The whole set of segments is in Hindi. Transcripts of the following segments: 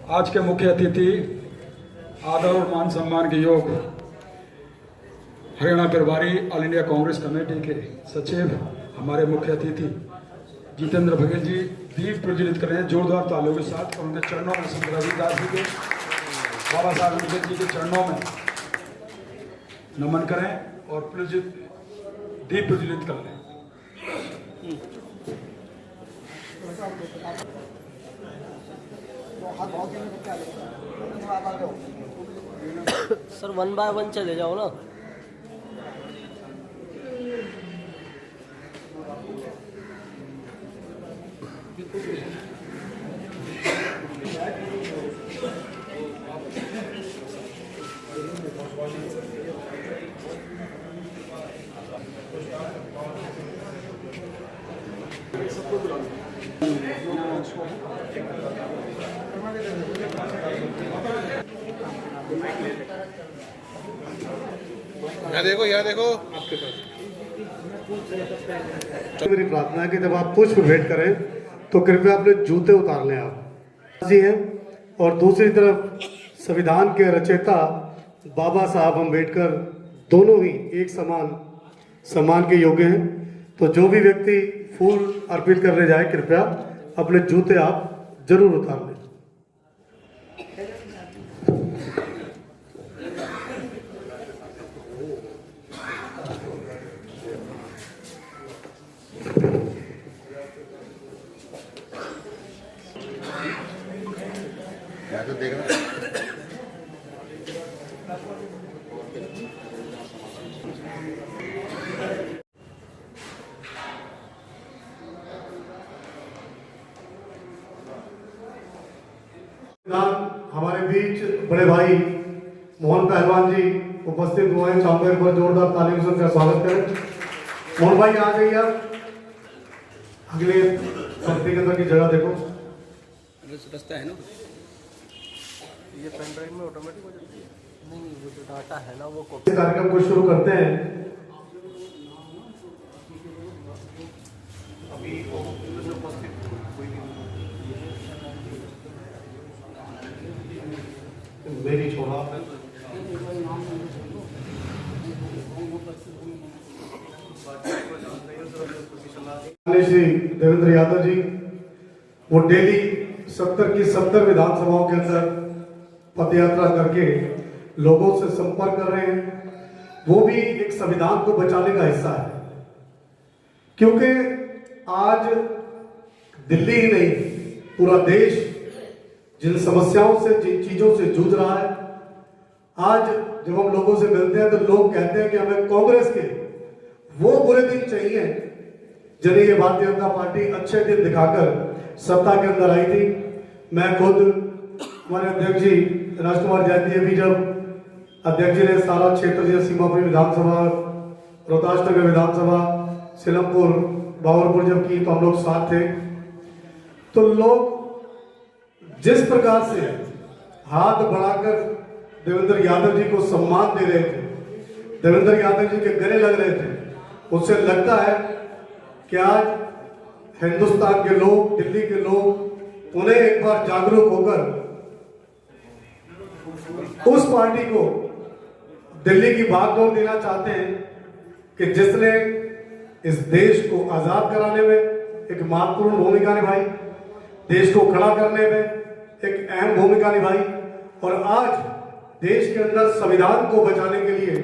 आज के मुख्य अतिथि आदर और मान सम्मान के योग हरियाणा प्रभारी ऑल इंडिया कांग्रेस कमेटी के सचिव हमारे मुख्य अतिथि जितेंद्र बघेल जी दीप प्रज्वलित कर रहे हैं जोरदार तालियों के साथ और उनके चरणों में संत रविदास जी के बाबा साहब अम्बेडकर जी के चरणों में नमन करें और दीप प्रज्वलित कर लें। सर 1 बाय 1 चले जाओ ना। यहाँ देखो मेरी प्रार्थना है कि जब आप पुष्प भेंट करें तो कृपया अपने जूते उतार लें। आप जी हैं और दूसरी तरफ संविधान के रचयिता बाबा साहब अम्बेडकर दोनों ही एक सम्मान के योग्य हैं। तो जो भी व्यक्ति फूल अर्पित करने जाए कृपया अपने जूते आप जरूर उतार लें। तो देखना हमारे बीच बड़े भाई मोहन पहलवान जी उपस्थित हुए हैं। चाहूंगा एक बार जोरदार तालियों से उनका स्वागत करें। मोहन भाई आ जाइए आप अगले पंक्ति के अंदर की जगह देखो। रास्ता है ना ये पेन ड्राइव में ऑटोमेटिक हो जाती है। नहीं वो जो डाटा है ना वो इस कार्यक्रम को शुरू करते हैं। अभी मेरी छोड़ा श्री देवेंद्र यादव जी वो डेली 70 की 70 विधानसभाओं के अंदर पदयात्रा करके लोगों से संपर्क कर रहे हैं। वो भी एक संविधान को बचाने का हिस्सा है, क्योंकि आज दिल्ली ही नहीं पूरा देश जिन समस्याओं से जिन चीजों से जूझ रहा है। आज जब हम लोगों से मिलते हैं तो लोग कहते हैं कि हमें कांग्रेस के वो बुरे दिन चाहिए जिन्हें ये भारतीय जनता पार्टी अच्छे दिन दिखाकर सत्ता के अंदर आई थी। मैं खुद हमारे अध्यक्ष जी राजकुमार जैन जी भी जब अध्यक्ष जी ने सारा क्षेत्र जैसे सीमापुर विधानसभा, रोहतास नगर विधानसभा, सिलमपुर, बाबरपुर जब की तो हम लोग साथ थे। तो लोग जिस प्रकार से हाथ बढ़ाकर देवेंद्र यादव जी को सम्मान दे रहे थे, देवेंद्र यादव जी के गले लग रहे थे, उससे लगता है कि आज हिंदुस्तान के लोग, दिल्ली के लोग उन्हें एक बार जागरूक होकर उस पार्टी को दिल्ली की भागदौड़ देना चाहते हैं कि जिसने इस देश को आजाद कराने में एक महत्वपूर्ण भूमिका निभाई, देश को खड़ा करने में एक अहम भूमिका निभाई और आज देश के अंदर संविधान को बचाने के लिए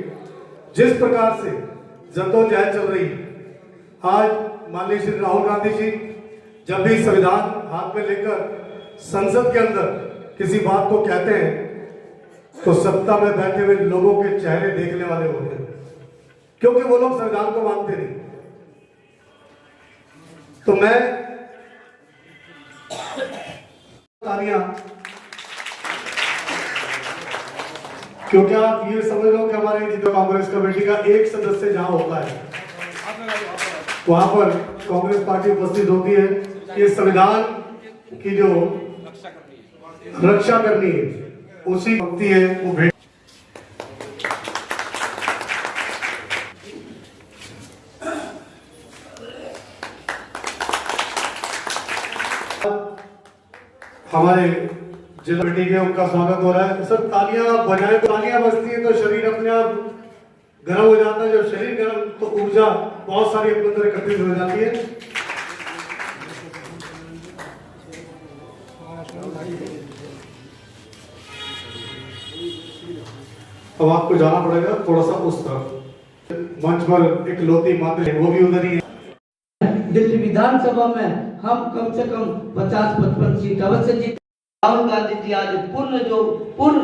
जिस प्रकार से जद्दोजहद चल रही है। आज माननीय श्री राहुल गांधी जी जब भी संविधान हाथ में लेकर संसद के अंदर किसी बात को कहते हैं तो सत्ता में बैठे हुए लोगों के चेहरे देखने वाले होते हैं, क्योंकि वो लोग संविधान को मानते नहीं। तो मैं तालियां, क्योंकि आप ये समझ लो कि हमारे जितना कांग्रेस कमेटी का एक सदस्य जहां होता है वहां पर कांग्रेस पार्टी उपस्थित होती है। ये संविधान की जो रक्षा करनी है उसी पंक्ति है वो भेंट। हमारे जिला कमेटी के उनका स्वागत हो रहा है। सर तालियां बजाएं, तालियां बजती हैं तो शरीर अपने आप गर्म हो जाता है। जब शरीर गर्म तो ऊर्जा बहुत सारी अपने अंदर इकट्ठित हो जाती है। अब आपको जाना पड़ेगा थोड़ा सा उस तरफ। मंच पर एक लोती मात्र है, वो भी उधर ही है। दिल्ली विधानसभा में हम कम से कम 50-55 सीट अवश्य जीत। राहुल गांधी जी आज पूर्ण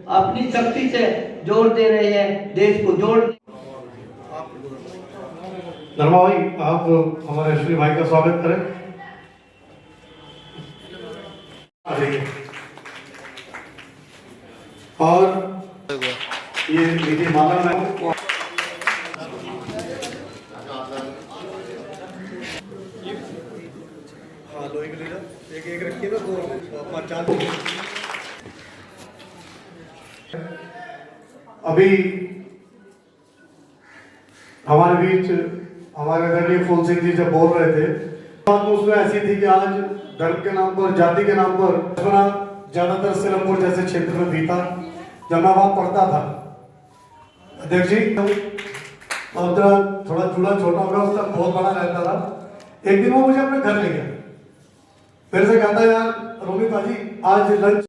अपनी शक्ति से जोड़ दे रहे हैं, देश को जोड़। धर्मा भाई, आप हमारे अश्विनी भाई का स्वागत करें। और ये नीति माला में एक रखिए ना, दो अभी हमारे बीच हमारे आदरणीय फूल सिंह जी जब बोल रहे थे, बात उसमें ऐसी थी कि आज धर्म के नाम पर, जाति के नाम पर ज्यादातर सिरमपुर जैसे क्षेत्र में बीता। जब मैं वहां पढ़ता था अध्यक्ष जी, और थोड़ा चूल्हा छोटा होगा, उस तक बहुत बड़ा रहता था। एक दिन वो मुझे अपने घर ले गया, फिर से कहता यार रोमित भाजी आज लंच।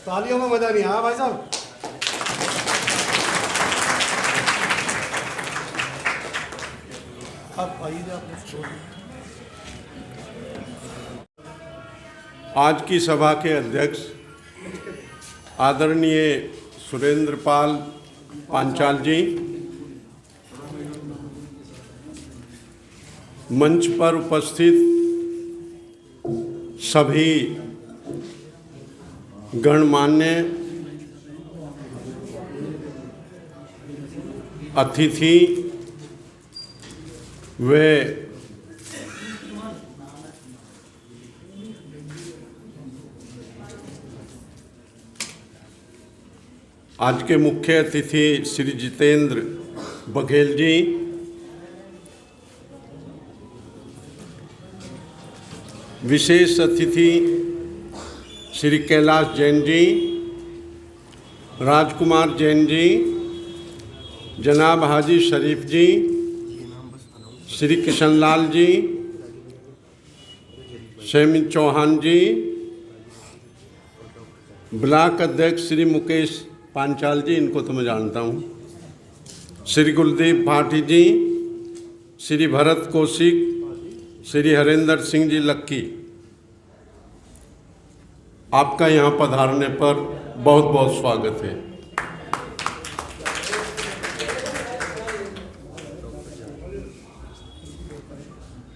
तालियों में मजा नहीं आया भाई साहब। आप आइए। आज की सभा के अध्यक्ष आदरणीय सुरेंद्र पाल पांचाल जी, मंच पर उपस्थित सभी गणमान्य अतिथि व आज के मुख्य अतिथि श्री जितेंद्र बघेल जी, विशेष अतिथि श्री कैलाश जैन जी, राजकुमार जैन जी, जनाब हाजी शरीफ जी, श्री किशनलाल जी, शेमिन चौहान जी, ब्लॉक अध्यक्ष श्री मुकेश पांचाल जी, इनको तो मैं जानता हूँ, श्री कुलदीप भाटी जी, श्री भरत कौशिक, श्री हरेंद्र सिंह जी लक्की, आपका यहाँ पधारने पर बहुत बहुत स्वागत है।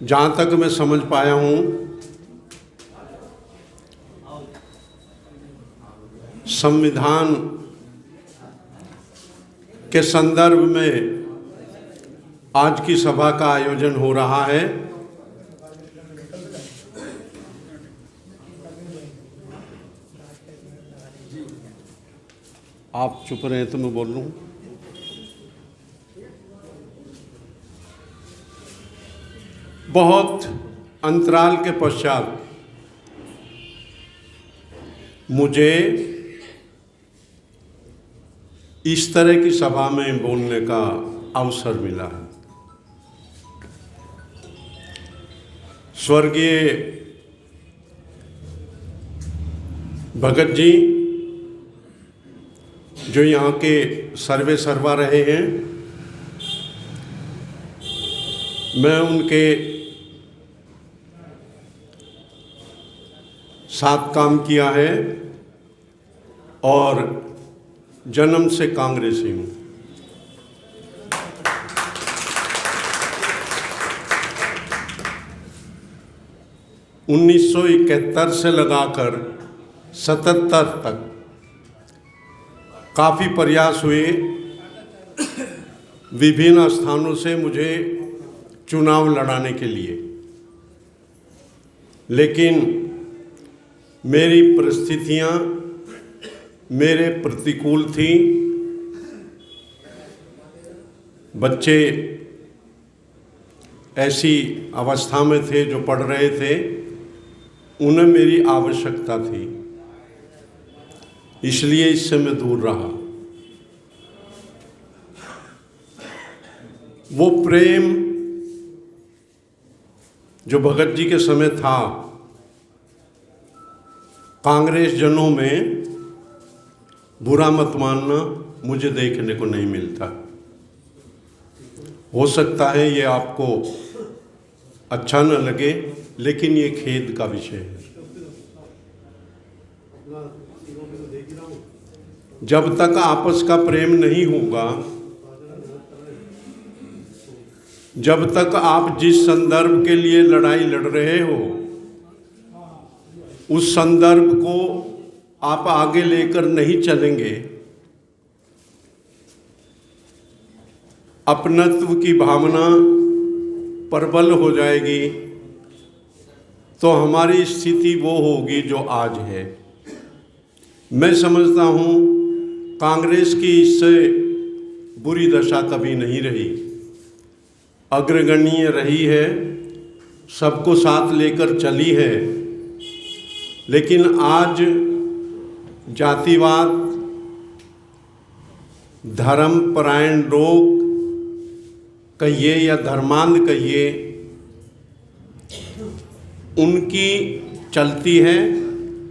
जहाँ तक मैं समझ पाया हूँ, संविधान के संदर्भ में आज की सभा का आयोजन हो रहा है। आप चुप रहे तो मैं बोल लूँ। बहुत अंतराल के पश्चात मुझे इस तरह की सभा में बोलने का अवसर मिला है। स्वर्गीय भगत जी जो यहाँ के सर्वे सर्वा रहे हैं, मैं उनके साथ काम किया है और जन्म से कांग्रेसी हूँ। उन्नीस 1971 से लगाकर 77 तक काफ़ी प्रयास हुए, विभिन्न स्थानों से मुझे चुनाव लड़ाने के लिए, लेकिन मेरी परिस्थितियां मेरे प्रतिकूल थी। बच्चे ऐसी अवस्था में थे जो पढ़ रहे थे, उन्हें मेरी आवश्यकता थी, इसलिए इससे मैं दूर रहा। वो प्रेम जो भगत जी के समय था, कांग्रेस जनों में, बुरा मत मानना, मुझे देखने को नहीं मिलता। हो सकता है ये आपको अच्छा न लगे, लेकिन ये खेद का विषय है। जब तक आपस का प्रेम नहीं होगा, जब तक आप जिस संदर्भ के लिए लड़ाई लड़ रहे हो, उस संदर्भ को आप आगे लेकर नहीं चलेंगे, अपनत्व की भावना प्रबल हो जाएगी, तो हमारी स्थिति वो होगी जो आज है। मैं समझता हूँ कांग्रेस की इससे बुरी दशा कभी नहीं रही, अग्रगण्य रही है, सबको साथ लेकर चली है। लेकिन आज जातिवाद, धर्मपरायण लोग कहिए या धर्मांध कहिए, उनकी चलती है,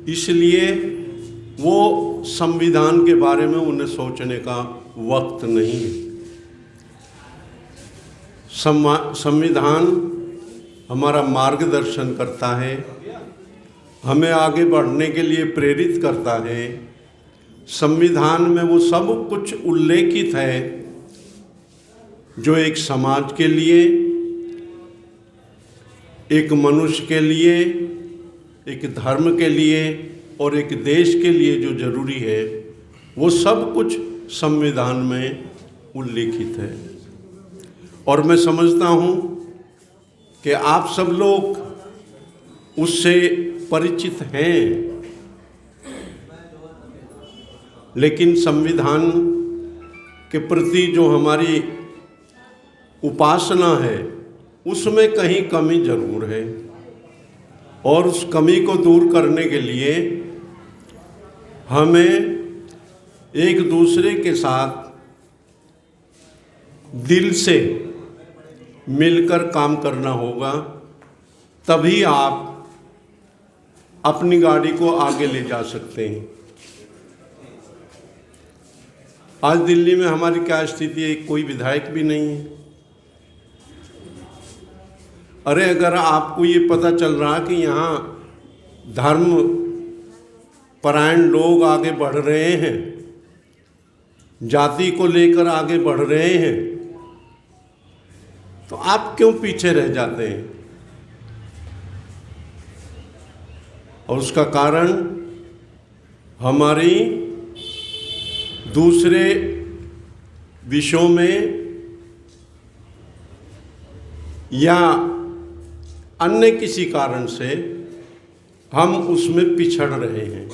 इसलिए वो संविधान के बारे में उन्हें सोचने का वक्त नहीं है। संविधान हमारा मार्गदर्शन करता है, हमें आगे बढ़ने के लिए प्रेरित करता है। संविधान में वो सब कुछ उल्लेखित है जो एक समाज के लिए, एक मनुष्य के लिए, एक धर्म के लिए और एक देश के लिए जो जरूरी है, वो सब कुछ संविधान में उल्लेखित है। और मैं समझता हूँ कि आप सब लोग उससे परिचित हैं, लेकिन संविधान के प्रति जो हमारी उपासना है, उसमें कहीं कमी जरूर है, और उस कमी को दूर करने के लिए हमें एक दूसरे के साथ दिल से मिलकर काम करना होगा, तभी आप अपनी गाड़ी को आगे ले जा सकते हैं। आज दिल्ली में हमारी क्या स्थिति है, कोई विधायक भी नहीं है। अरे अगर आपको ये पता चल रहा कि यहाँ धर्म परायण लोग आगे बढ़ रहे हैं, जाति को लेकर आगे बढ़ रहे हैं, तो आप क्यों पीछे रह जाते हैं? और उसका कारण हमारी दूसरे विषयों में या अन्य किसी कारण से हम उसमें पिछड़ रहे हैं।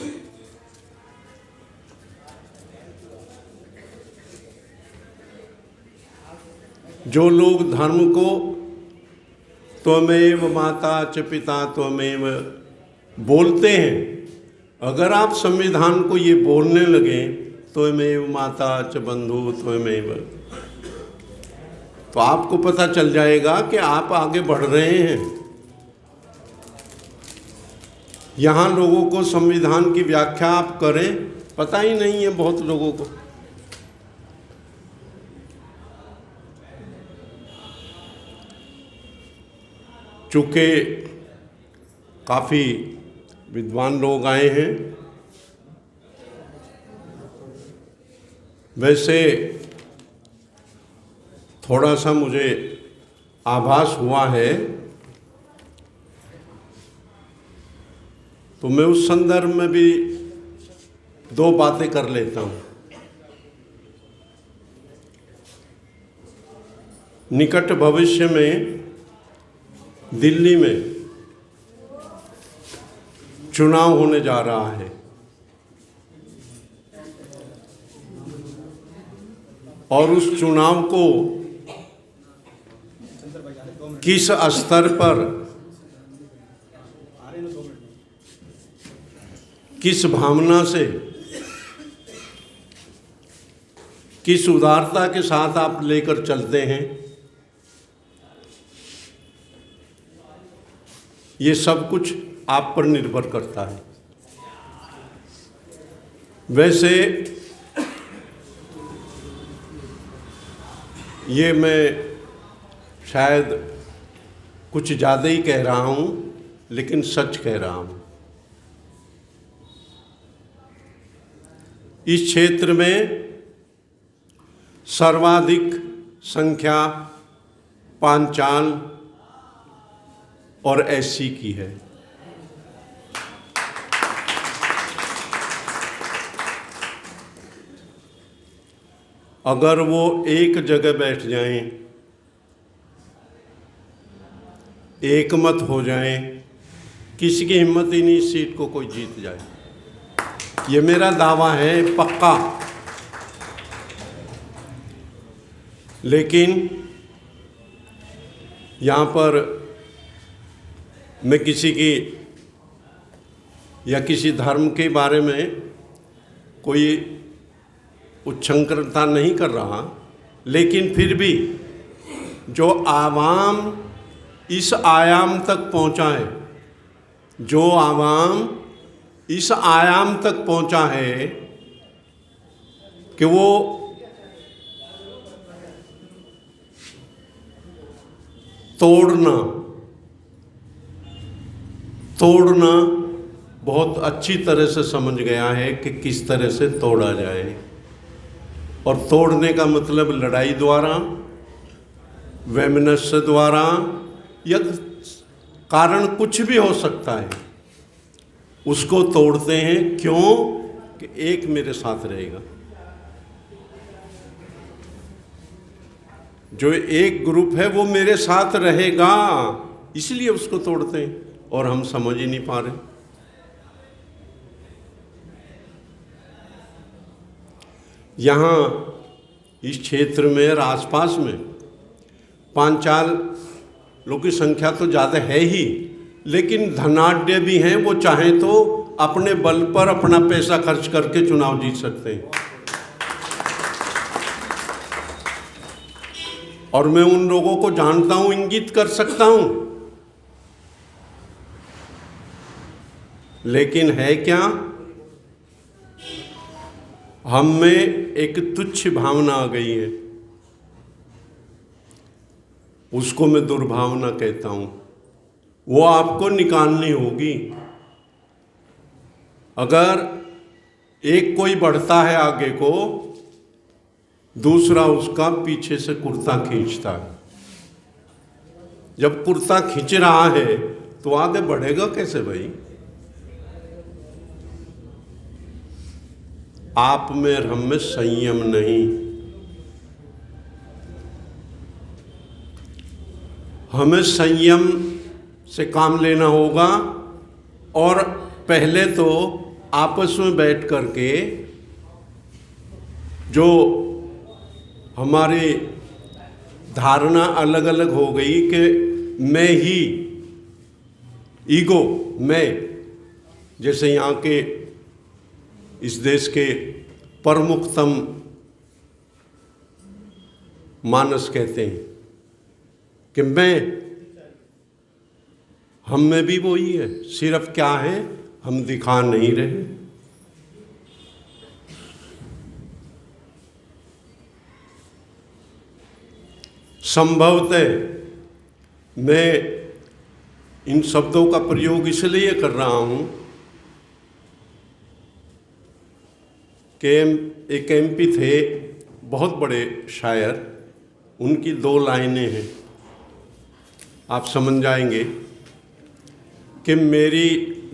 जो लोग धर्म को त्वमेव माता च पिता त्वमेव बोलते हैं, अगर आप संविधान को ये बोलने लगे त्वमेव माता च बंधु त्वमेव, तो आपको पता चल जाएगा कि आप आगे बढ़ रहे हैं। यहाँ लोगों को संविधान की व्याख्या आप करें, पता ही नहीं है बहुत लोगों को। चूँकि काफ़ी विद्वान लोग आए हैं, वैसे थोड़ा सा मुझे आभास हुआ है, तो मैं उस संदर्भ में भी दो बातें कर लेता हूँ। निकट भविष्य में दिल्ली में चुनाव होने जा रहा है, और उस चुनाव को किस स्तर पर, किस भावना से, किस उदारता के साथ आप लेकर चलते हैं, ये सब कुछ आप पर निर्भर करता है। वैसे ये मैं शायद कुछ ज़्यादा ही कह रहा हूँ, लेकिन सच कह रहा हूँ। इस क्षेत्र में सर्वाधिक संख्या पांचाल और एससी की है। अगर वो एक जगह बैठ जाएं, एक मत हो जाएं, किसी की हिम्मत ही नहीं इस सीट को कोई जीत जाए। ये मेरा दावा है पक्का। लेकिन यहाँ पर मैं किसी की या किसी धर्म के बारे में कोई उच्छृंखलता नहीं कर रहा, लेकिन फिर भी जो आवाम इस आयाम तक पहुंचा है, जो आवाम इस आयाम तक पहुंचा है कि वो तोड़ना बहुत अच्छी तरह से समझ गया है कि किस तरह से तोड़ा जाए। और तोड़ने का मतलब लड़ाई द्वारा, वैमनस्य द्वारा, या कारण कुछ भी हो सकता है, उसको तोड़ते हैं। क्यों? कि एक मेरे साथ रहेगा। जो एक ग्रुप है वो मेरे साथ रहेगा, इसलिए उसको तोड़ते हैं। और हम समझ ही नहीं पा रहे। यहाँ इस क्षेत्र में और आसपास में पांचाल लोगों की संख्या तो ज़्यादा है ही, लेकिन धनाढ्य भी हैं। वो चाहें तो अपने बल पर अपना पैसा खर्च करके चुनाव जीत सकते हैं। और मैं उन लोगों को जानता हूं, इंगित कर सकता हूं। लेकिन है क्या, हम में एक तुच्छ भावना आ गई है, उसको मैं दुर्भावना कहता हूं। वो आपको निकालनी होगी। अगर एक कोई बढ़ता है आगे को, दूसरा उसका पीछे से कुर्ता खींचता है। जब कुर्ता खींच रहा है तो आगे बढ़ेगा कैसे भाई? आप में और हम में संयम नहीं। हमें संयम से काम लेना होगा। और पहले तो आपस में बैठ करके जो हमारी धारणा अलग अलग हो गई कि मैं ही, ईगो, मैं, जैसे यहाँ के इस देश के प्रमुखतम मानस कहते हैं कि मैं, हम में भी वही है। सिर्फ क्या है, हम दिखा नहीं रहे। संभवतः मैं इन शब्दों का प्रयोग इसलिए कर रहा हूं कि एक एमपी थे, बहुत बड़े शायर, उनकी 2 लाइनें हैं, आप समझ जाएंगे कि मेरी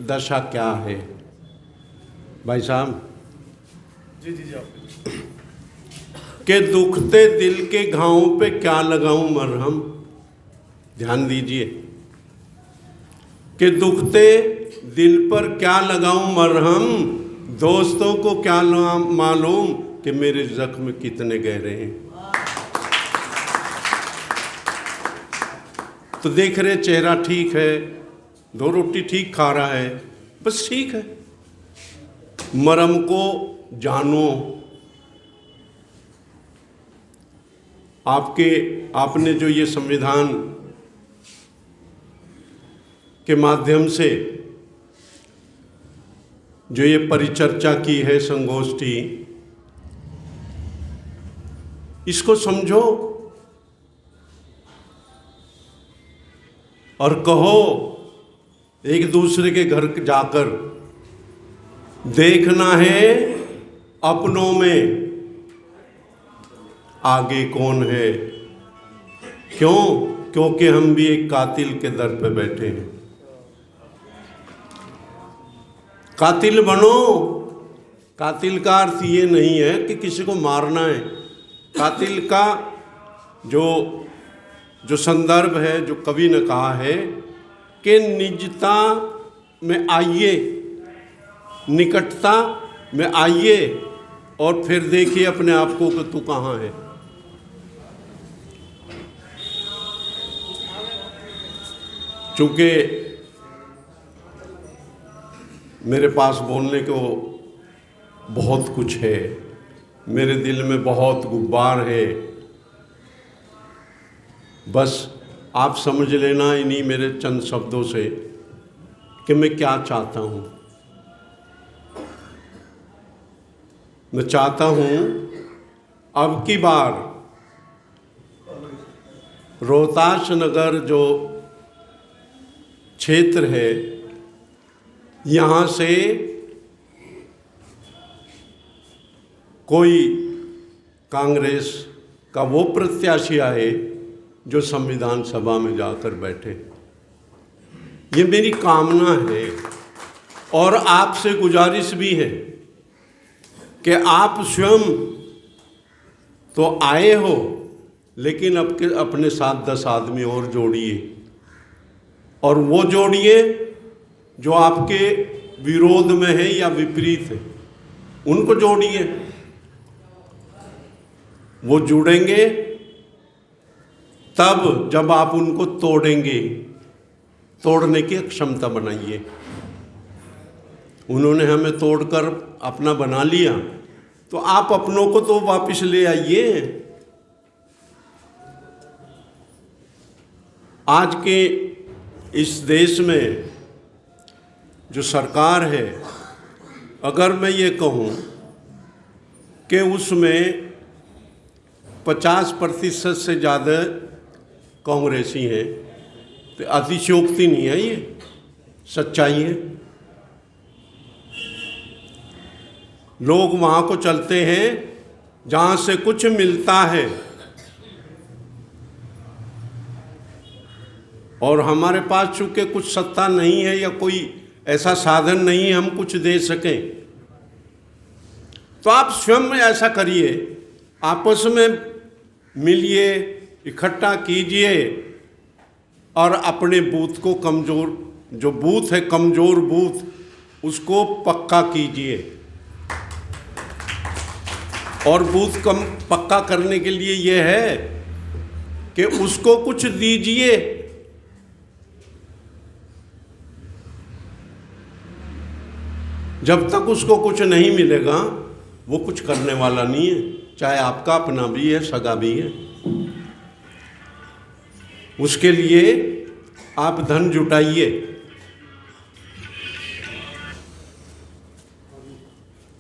दशा क्या है। भाई साहब जी जी जी, के दुखते दिल के घावों पे क्या लगाऊं मरहम। ध्यान दीजिए कि दुखते दिल पर क्या लगाऊं मरहम, दोस्तों को क्या मालूम कि मेरे जख्म कितने गहरे हैं। तो तो देख रहे चेहरा ठीक है, 2 रोटी ठीक खा रहा है, बस ठीक है। मर्म को जानो। आपने जो ये संविधान के माध्यम से जो ये परिचर्चा की है संगोष्ठी, इसको समझो और कहो, एक दूसरे के घर जाकर देखना है अपनों में आगे कौन है। क्यों? क्योंकि हम भी एक कातिल के दर पे बैठे हैं। कातिल बनो। कातिल का अर्थ ये नहीं है कि किसी को मारना है। कातिल का जो संदर्भ है, जो कवि ने कहा है कि निजता में आइए, निकटता में आइए और फिर देखिए अपने आप को कि तू कहाँ है। चूंकि मेरे पास बोलने को बहुत कुछ है, मेरे दिल में बहुत गुब्बार है, बस आप समझ लेना इन्हीं मेरे चंद शब्दों से कि मैं क्या चाहता हूँ। मैं चाहता हूँ अब की बार रोहतास नगर जो क्षेत्र है, यहाँ से कोई कांग्रेस का वो प्रत्याशी आए जो संविधान सभा में जाकर बैठे। ये मेरी कामना है और आपसे गुजारिश भी है कि आप स्वयं तो आए हो, लेकिन अपने साथ 10 आदमी और जोड़िए, और वो जोड़िए जो आपके विरोध में है या विपरीत है, उनको जोड़िए। वो जुड़ेंगे तब जब आप उनको तोड़ेंगे, तोड़ने की क्षमता बनाइए। उन्होंने हमें तोड़कर अपना बना लिया, तो आप अपनों को तो वापस ले आइए। आज के इस देश में जो सरकार है, अगर मैं ये कहूँ कि उसमें 50% से ज़्यादा कांग्रेसी हैं, तो अतिशयोक्ति नहीं है, ये सच्चाई है। लोग वहाँ को चलते हैं जहाँ से कुछ मिलता है, और हमारे पास चूँकि कुछ सत्ता नहीं है या कोई ऐसा साधन नहीं है हम कुछ दे सकें, तो आप स्वयं ऐसा करिए, आपस में मिलिए, इकट्ठा कीजिए और अपने बूथ को कमज़ोर, जो बूथ है कमज़ोर बूथ, उसको पक्का कीजिए। और बूथ पक्का करने के लिए ये है कि उसको कुछ दीजिए। जब तक उसको कुछ नहीं मिलेगा वो कुछ करने वाला नहीं है, चाहे आपका अपना भी है, सगा भी है। उसके लिए आप धन जुटाइए,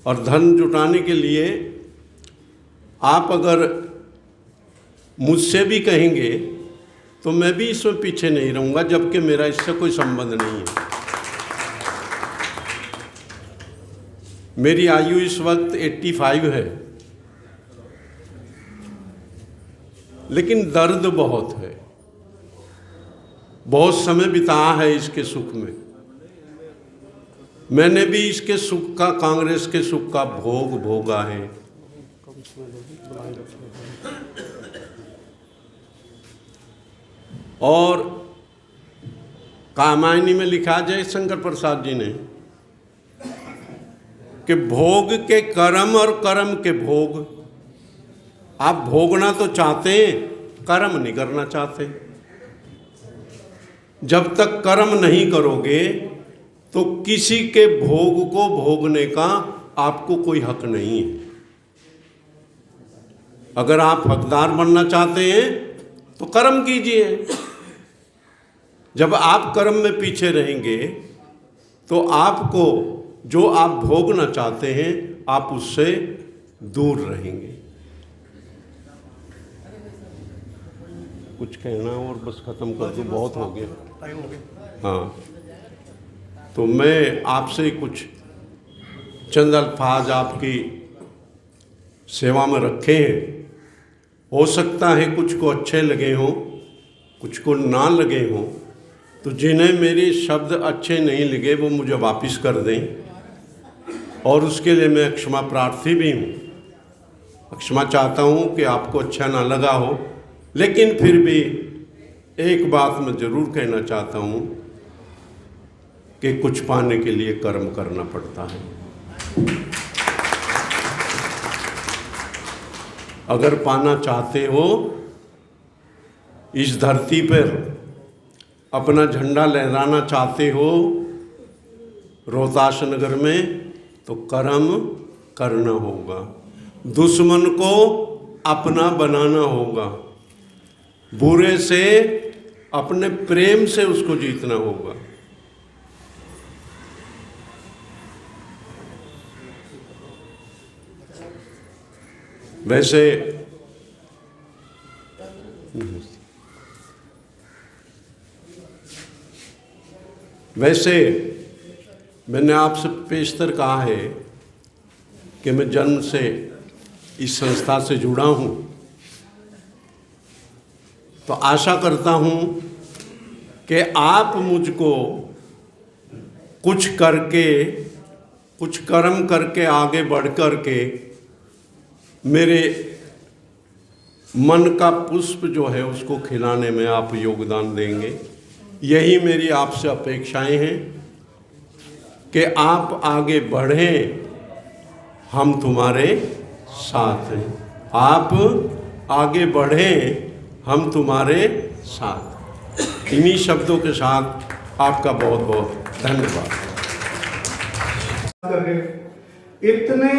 और धन जुटाने के लिए आप अगर मुझसे भी कहेंगे तो मैं भी इसमें पीछे नहीं रहूँगा, जबकि मेरा इससे कोई संबंध नहीं है। मेरी आयु इस वक्त 85 है, लेकिन दर्द बहुत है। बहुत समय बिताया है इसके सुख में। मैंने भी इसके सुख का, कांग्रेस के सुख का भोग भोगा है। और कामायनी में लिखा जयशंकर प्रसाद जी ने कि भोग के कर्म और कर्म के भोग। आप भोगना तो चाहते हैं, कर्म नहीं करना चाहते। जब तक कर्म नहीं करोगे तो किसी के भोग को भोगने का आपको कोई हक नहीं है। अगर आप हकदार बनना चाहते हैं तो कर्म कीजिए। जब आप कर्म में पीछे रहेंगे तो आपको जो आप भोगना चाहते हैं आप उससे दूर रहेंगे। कुछ कहना और बस खत्म कर दूं, बहुत हो गया। हाँ, तो मैं आपसे कुछ चंद अल्फाज आपकी सेवा में रखे हैं। हो सकता है कुछ को अच्छे लगे हों, कुछ को ना लगे हों, तो जिन्हें मेरे शब्द अच्छे नहीं लगे वो मुझे वापस कर दें, और उसके लिए मैं क्षमा प्रार्थी भी हूँ। क्षमा चाहता हूँ कि आपको अच्छा ना लगा हो, लेकिन फिर भी एक बात मैं ज़रूर कहना चाहता हूँ कि कुछ पाने के लिए कर्म करना पड़ता है। अगर पाना चाहते हो, इस धरती पर अपना झंडा लहराना चाहते हो रोहतास नगर में, तो कर्म करना होगा। दुश्मन को अपना बनाना होगा। बुरे से अपने प्रेम से उसको जीतना होगा। वैसे मैंने आपसे पेशतर कहा है कि मैं जन्म से इस संस्था से जुड़ा हूँ, तो आशा करता हूँ कि आप मुझको कुछ करके, कुछ कर्म करके आगे बढ़ कर के मेरे मन का पुष्प जो है उसको खिलाने में आप योगदान देंगे। यही मेरी आपसे अपेक्षाएं हैं कि आप आगे बढ़ें, हम तुम्हारे साथ हैं। आप आगे बढ़ें, हम तुम्हारे साथ। इन्हीं शब्दों के साथ आपका बहुत बहुत धन्यवाद। इतने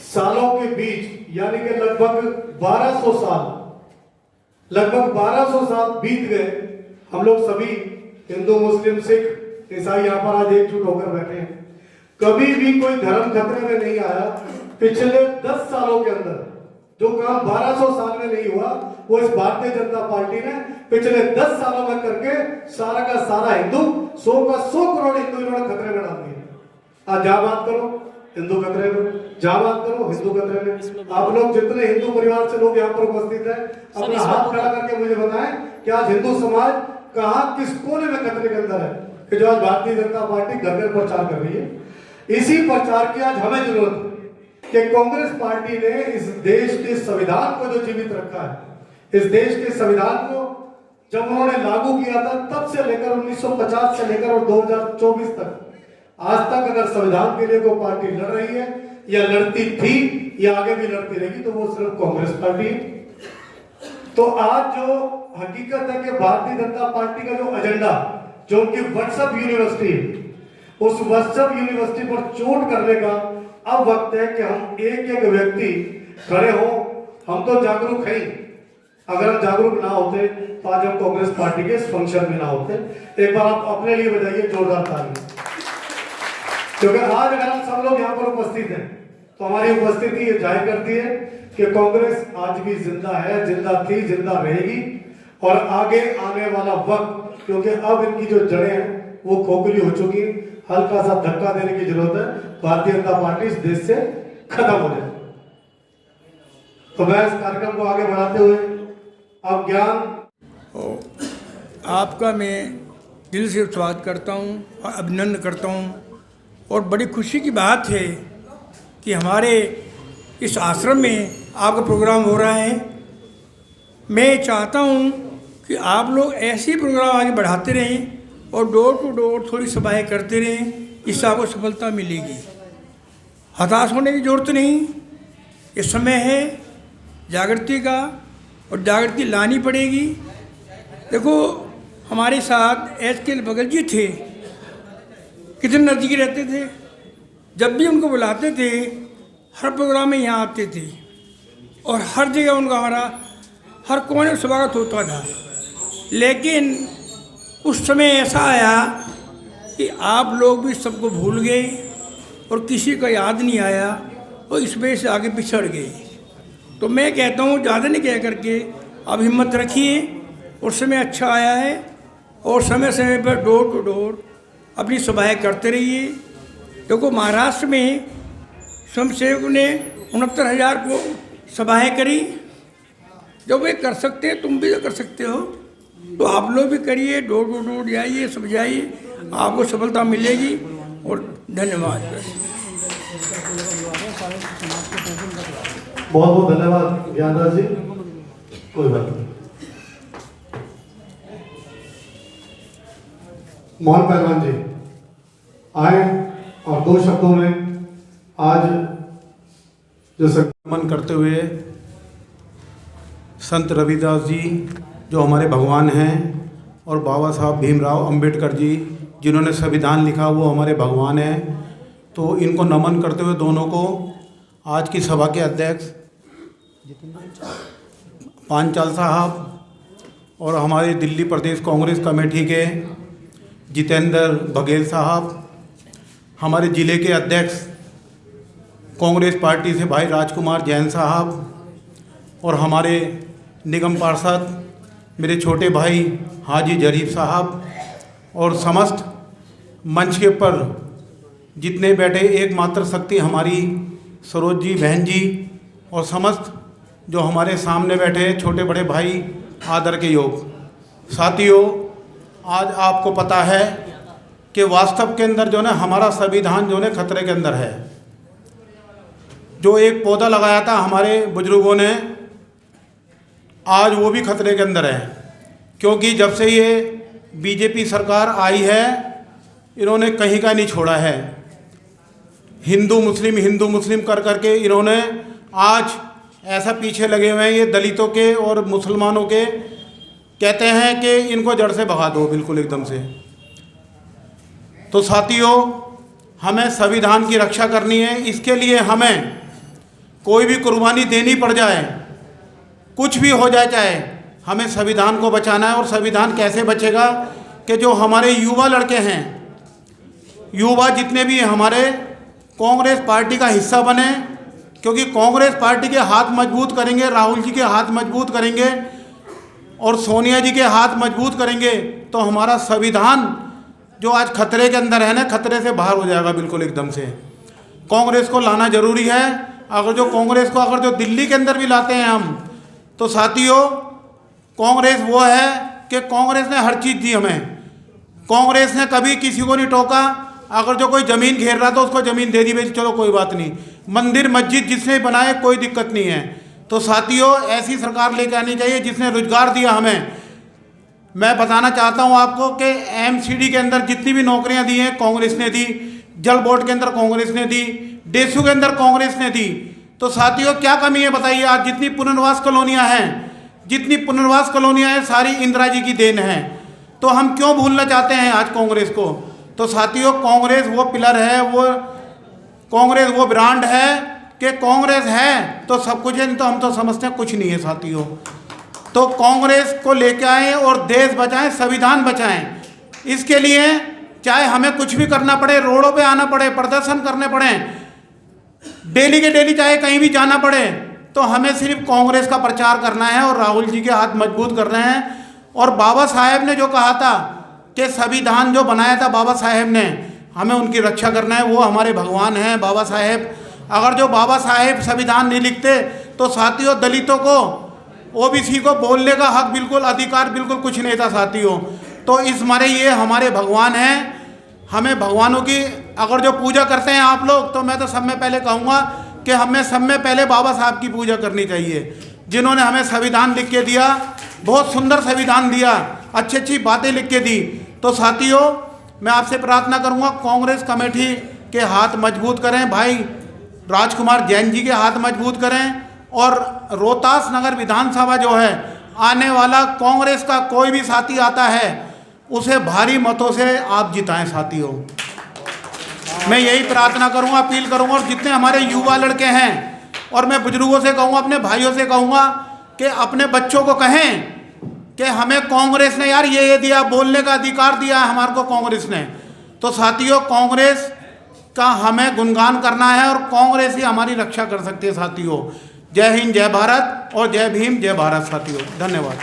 सालों के बीच, यानी कि लगभग 1200 साल, लगभग 1200 साल बीत गए। हम लोग सभी हिंदू, मुस्लिम, सिख, ईसाई यहाँ पर आज एकजुट होकर बैठे हैं। कभी भी कोई धर्म खतरे में नहीं आया। पिछले 10 सालों के अंदर जो काम 1200 साल में नहीं हुआ, वो इस भारतीय जनता पार्टी ने पिछले 10 सालों में करके सारा का सारा हिंदू, 100 का 100 करोड़ हिंदू इन्होंने खतरे में डाल दिया। आज जहां बात करो हिंदू खतरे में, जहां बात करो हिंदू खतरे में। आप लोग जितने हिंदू परिवार से लोग यहाँ पर उपस्थित हैं, अपना हाथ खड़ा करके मुझे बताएं कि आज हिंदू समाज कहां, किस कोने में खतरे के अंदर है कि जो आज भारतीय जनता पार्टी घर घर प्रचार कर रही है। इसी प्रचार की आज हमें जरूरत है कि कांग्रेस पार्टी ने इस देश के संविधान को जो जीवित रखा है, इस देश के संविधान को जब उन्होंने लागू किया था तब से लेकर 1950 से लेकर और 2024 तक आज तक अगर संविधान के लिए कोई पार्टी लड़ रही है या लड़ती थी या आगे भी लड़ती रहेगी तो वो सिर्फ कांग्रेस पार्टी है। तो आज जो हकीकत है कि भारतीय जनता पार्टी का जो एजेंडा, जो उनकी व्हाट्सएप यूनिवर्सिटी, उस व्हाट्सएप यूनिवर्सिटी पर चोट करने का अब वक्त है कि हम एक एक व्यक्ति खड़े हो। हम तो जागरूक हैं, अगर हम जागरूक ना होते तो आज हम कांग्रेस पार्टी के इस फंक्शन में ना होते। एक बार आप अपने लिए बजाइए जोरदार ताली, क्योंकि आज अगर हम सब लोग यहाँ पर उपस्थित हैं तो हमारी उपस्थिति ये जाहिर करती है कि कांग्रेस आज भी जिंदा है, जिंदा थी, जिंदा रहेगी। और आगे आने वाला वक्त, क्योंकि अब इनकी जो जड़ें हैं वो खोखली हो चुकी, हल्का सा धक्का देने की जरूरत है। भारतीय जनता पार्टी इस देश से खत्म हो जाए। तो मैं इस कार्यक्रम को आगे बढ़ाते हुए अब ज्ञान आपका मैं दिल से स्वागत करता हूं और अभिनंदन करता हूं। और बड़ी खुशी की बात है कि हमारे इस आश्रम में आपका प्रोग्राम हो रहा है। मैं चाहता हूं कि आप लोग ऐसे ही प्रोग्राम आगे बढ़ाते रहें और डोर टू डोर थोड़ी सभाएं करते रहें, इससे आपको सफलता मिलेगी। हताश होने की ज़रूरत नहीं, ये समय है जागृति का और जागृति लानी पड़ेगी। देखो, हमारे साथ एच.के. बघेल जी थे, कितने नज़दीक रहते थे। जब भी उनको बुलाते थे हर प्रोग्राम में यहाँ आते थे और हर जगह उनका हमारा हर कोने में स्वागत होता था। लेकिन उस समय ऐसा आया कि आप लोग भी सबको भूल गए और किसी का याद नहीं आया और इस वजह से आगे पिछड़ गए। तो मैं कहता हूँ ज़्यादा नहीं कह करके अब हिम्मत रखिए और समय अच्छा आया है और समय समय पर डोर टू डोर अपनी सभाएँ करते रहिए। देखो महाराष्ट्र में स्वयंसेवक ने 69,000 को सभाएँ करी। जब वे कर सकते हैं तुम भी तो कर सकते हो, तो आप लोग भी करिए, डोर टू डोर जाइए, समझाइए, आपको सफलता मिलेगी। और धन्यवाद। बहुत बहुत धन्यवाद ज्ञानराज जी। कोई बात नहीं। मोहन पहलवान जी आए और 2 शब्दों में आज जो सम्मान करते हुए संत रविदास जी जो हमारे भगवान हैं और बाबा साहब भीमराव अंबेडकर जी जिन्होंने संविधान लिखा वो हमारे भगवान हैं, तो इनको नमन करते हुए दोनों को आज की सभा के अध्यक्ष पांचाल साहब और हमारे दिल्ली प्रदेश कांग्रेस कमेटी के जितेंद्र बघेल साहब, हमारे ज़िले के अध्यक्ष कांग्रेस पार्टी से भाई राजकुमार जैन साहब और हमारे निगम पार्षद मेरे छोटे भाई हाजी जरीफ साहब और समस्त मंच के ऊपर जितने बैठे एकमात्र शक्ति हमारी सरोज जी बहन जी और समस्त जो हमारे सामने बैठे छोटे बड़े भाई आदर के योग साथियों, आज आपको पता है कि वास्तव के अंदर जो है हमारा संविधान जो है खतरे के अंदर है। जो एक पौधा लगाया था हमारे बुजुर्गों ने, आज वो भी खतरे के अंदर है, क्योंकि जब से ये बीजेपी सरकार आई है इन्होंने कहीं का नहीं छोड़ा है। हिंदू मुस्लिम कर करके इन्होंने आज ऐसा पीछे लगे हुए हैं ये दलितों के और मुसलमानों के, कहते हैं कि इनको जड़ से भगा दो बिल्कुल एकदम से। तो साथियों, हमें संविधान की रक्षा करनी है, इसके लिए हमें कोई भी कुर्बानी देनी पड़ जाए, कुछ भी हो जाए, चाहे हमें संविधान को बचाना है। और संविधान कैसे बचेगा कि जो हमारे युवा लड़के हैं, युवा जितने भी हमारे कांग्रेस पार्टी का हिस्सा बने, क्योंकि कांग्रेस पार्टी के हाथ मजबूत करेंगे, राहुल जी के हाथ मजबूत करेंगे और सोनिया जी के हाथ मजबूत करेंगे, तो हमारा संविधान जो आज खतरे के अंदर है ना, खतरे से बाहर हो जाएगा बिल्कुल एकदम से। कांग्रेस को लाना जरूरी है। अगर जो कांग्रेस को अगर जो दिल्ली के अंदर भी लाते हैं हम, तो साथियों कांग्रेस वो है कि कांग्रेस ने हर चीज़ दी हमें। कांग्रेस ने कभी किसी को नहीं टोका। अगर जो कोई ज़मीन घेर रहा था उसको ज़मीन दे दी भाई, चलो कोई बात नहीं। मंदिर मस्जिद जिसने बनाए कोई दिक्कत नहीं है। तो साथियों, ऐसी सरकार लेकर आनी चाहिए जिसने रोजगार दिया हमें। मैं बताना चाहता हूं आपको कि एमसीडी के अंदर जितनी भी नौकरियां दी हैं कांग्रेस ने दी, जल बोर्ड के अंदर कांग्रेस ने दी, डेसू के अंदर कांग्रेस ने दी। तो साथियों, क्या कमी है बताइए? आज जितनी पुनर्वास कॉलोनियां हैं सारी इंदिरा जी की देन है। तो हम क्यों भूलना चाहते हैं आज कांग्रेस को? तो साथियों, कांग्रेस वो पिलर है, वो कांग्रेस वो ब्रांड है कि कांग्रेस है तो सब कुछ है, नहीं तो हम तो समझते हैं कुछ नहीं है साथियों। तो कांग्रेस को लेके आए और देश बचाएं, संविधान बचाएं। इसके लिए चाहे हमें कुछ भी करना पड़े, रोडों पे आना पड़े, प्रदर्शन करने पड़े, डेली के डेली चाहे कहीं भी जाना पड़े, तो हमें सिर्फ कांग्रेस का प्रचार करना है और राहुल जी के हाथ मजबूत करने हैं। और बाबा साहेब ने जो कहा था कि संविधान जो बनाया था बाबा साहेब ने, हमें उनकी रक्षा करना है। वो हमारे भगवान हैं बाबा साहेब। अगर जो बाबा साहेब संविधान नहीं लिखते तो साथियों दलितों को, ओबीसी को बोलने का हक बिल्कुल, अधिकार बिल्कुल कुछ नहीं था साथियों। तो इस मारे ये हमारे भगवान हैं। हमें भगवानों की अगर जो पूजा करते हैं आप लोग, तो मैं तो सब में पहले कहूँगा कि हमें सब में पहले बाबा साहब की पूजा करनी चाहिए, जिन्होंने हमें संविधान लिख के दिया, बहुत सुंदर संविधान दिया, अच्छी अच्छी बातें लिख के दी। तो साथियों, मैं आपसे प्रार्थना करूँगा कांग्रेस कमेटी के हाथ मजबूत करें, भाई राजकुमार जैन जी के हाथ मजबूत करें। और रोहतास नगर विधानसभा जो है, आने वाला कांग्रेस का कोई भी साथी आता है उसे भारी मतों से आप जिताएं साथियों। मैं यही प्रार्थना करूंगा, अपील करूंगा। और जितने हमारे युवा लड़के हैं, और मैं बुजुर्गों से कहूँगा, अपने भाइयों से कहूँगा कि अपने बच्चों को कहें कि हमें कांग्रेस ने यार ये दिया, बोलने का अधिकार दिया है हमारे को कांग्रेस ने। तो साथियों, कांग्रेस का हमें गुणगान करना है और कांग्रेस ही हमारी रक्षा कर सकती है साथियों। जय हिंद, जय भारत और जय भीम, जय भारत साथियों। धन्यवाद।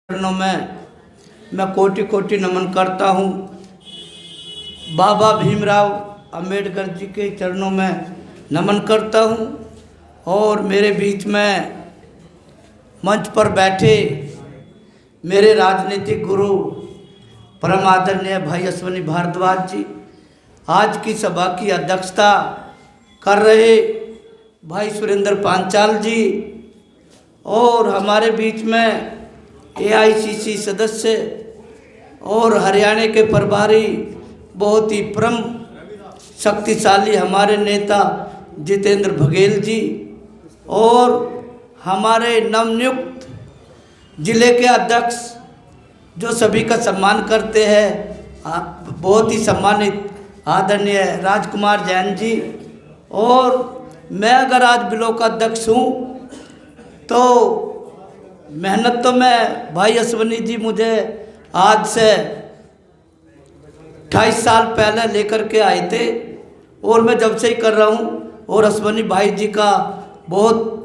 चरणों में मैं कोटि कोटि नमन करता हूँ। बाबा भीमराव अंबेडकर जी के चरणों में नमन करता हूँ। और मेरे बीच में मंच पर बैठे मेरे राजनीतिक गुरु परम आदरणीय भाई अश्वनी भारद्वाज जी, आज की सभा की अध्यक्षता कर रहे भाई सुरेंद्र पांचाल जी, और हमारे बीच में AICC सदस्य और हरियाणा के प्रभारी बहुत ही परम शक्तिशाली हमारे नेता जितेंद्र बघेल जी, और हमारे नवनियुक्त जिले के अध्यक्ष जो सभी का सम्मान करते हैं, बहुत ही सम्मानित आदरणीय राजकुमार जैन जी। और मैं अगर आज ब्लॉक अध्यक्ष हूँ तो मेहनत तो मैं भाई अश्वनी जी मुझे आज से 28 साल पहले लेकर के आए थे, और मैं जब से ही कर रहा हूँ। और अश्वनी भाई जी का बहुत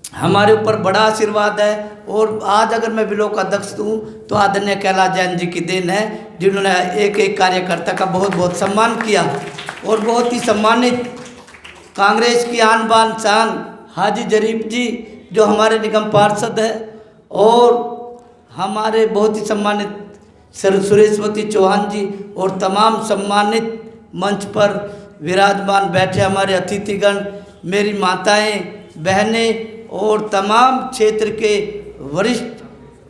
हमारे ऊपर बड़ा आशीर्वाद है। और आज अगर मैं ब्लॉक अध्यक्ष हूँ तो आदरणीय कैलाश जैन जी की देन है, जिन्होंने एक एक कार्यकर्ता का बहुत बहुत सम्मान किया। और बहुत ही सम्मानित कांग्रेस की आन बान शान हाजी जरीफ जी जो हमारे निगम पार्षद है, और हमारे बहुत ही सम्मानित सुरेशवती चौहान जी, और तमाम सम्मानित मंच पर विराजमान बैठे हमारे अतिथिगण, मेरी माताएं, बहनें और तमाम क्षेत्र के वरिष्ठ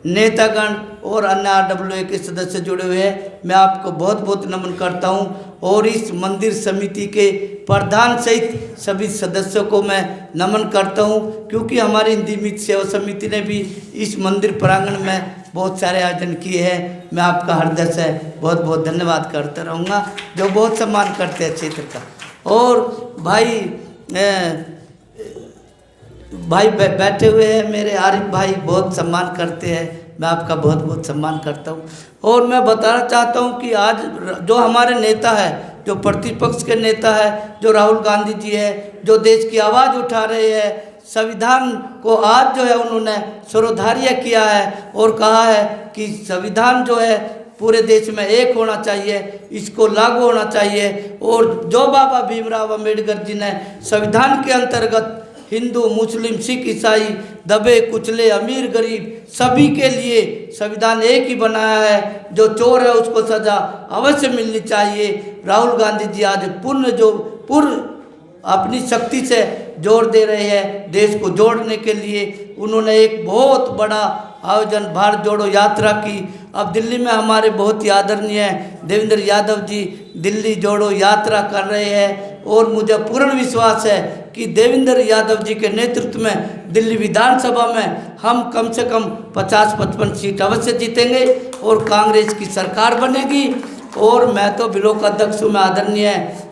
नेतागण और अन्य RWA के सदस्य जुड़े हुए हैं। मैं आपको बहुत बहुत नमन करता हूं। और इस मंदिर समिति के प्रधान सहित सभी सदस्यों को मैं नमन करता हूं, क्योंकि हमारी हिंदी मित्र सेवा समिति ने भी इस मंदिर प्रांगण में बहुत सारे आयोजन किए हैं। मैं आपका हृदय से बहुत बहुत धन्यवाद करता रहूँगा, जो बहुत सम्मान करते हैं क्षेत्र का। और भाई बैठे हुए हैं मेरे आरिफ भाई, बहुत सम्मान करते हैं, मैं आपका बहुत बहुत सम्मान करता हूँ। और मैं बताना चाहता हूँ कि आज जो हमारे नेता है, जो प्रतिपक्ष के नेता है, जो राहुल गांधी जी है, जो देश की आवाज़ उठा रहे हैं, संविधान को आज जो है उन्होंने सर्वधार्य किया है और कहा है कि संविधान जो है पूरे देश में एक होना चाहिए, इसको लागू होना चाहिए। और जो बाबा भीमराव अंबेडकर जी ने संविधान के अंतर्गत हिंदू, मुस्लिम, सिख, ईसाई, दबे कुचले, अमीर, गरीब सभी के लिए संविधान एक ही बनाया है। जो चोर है उसको सजा अवश्य मिलनी चाहिए। राहुल गांधी जी आज पूर्ण अपनी शक्ति से जोर दे रहे हैं देश को जोड़ने के लिए। उन्होंने एक बहुत बड़ा आयोजन भारत जोड़ो यात्रा की। अब दिल्ली में हमारे बहुत ही आदरणीय देवेंद्र यादव जी दिल्ली जोड़ो यात्रा कर रहे हैं, और मुझे पूर्ण विश्वास है कि देवेंद्र यादव जी के नेतृत्व में दिल्ली विधानसभा में हम कम से कम 50-55 सीट अवश्य जीतेंगे और कांग्रेस की सरकार बनेगी। और मैं तो ब्लॉक अध्यक्ष हूँ, मैं आदरणीय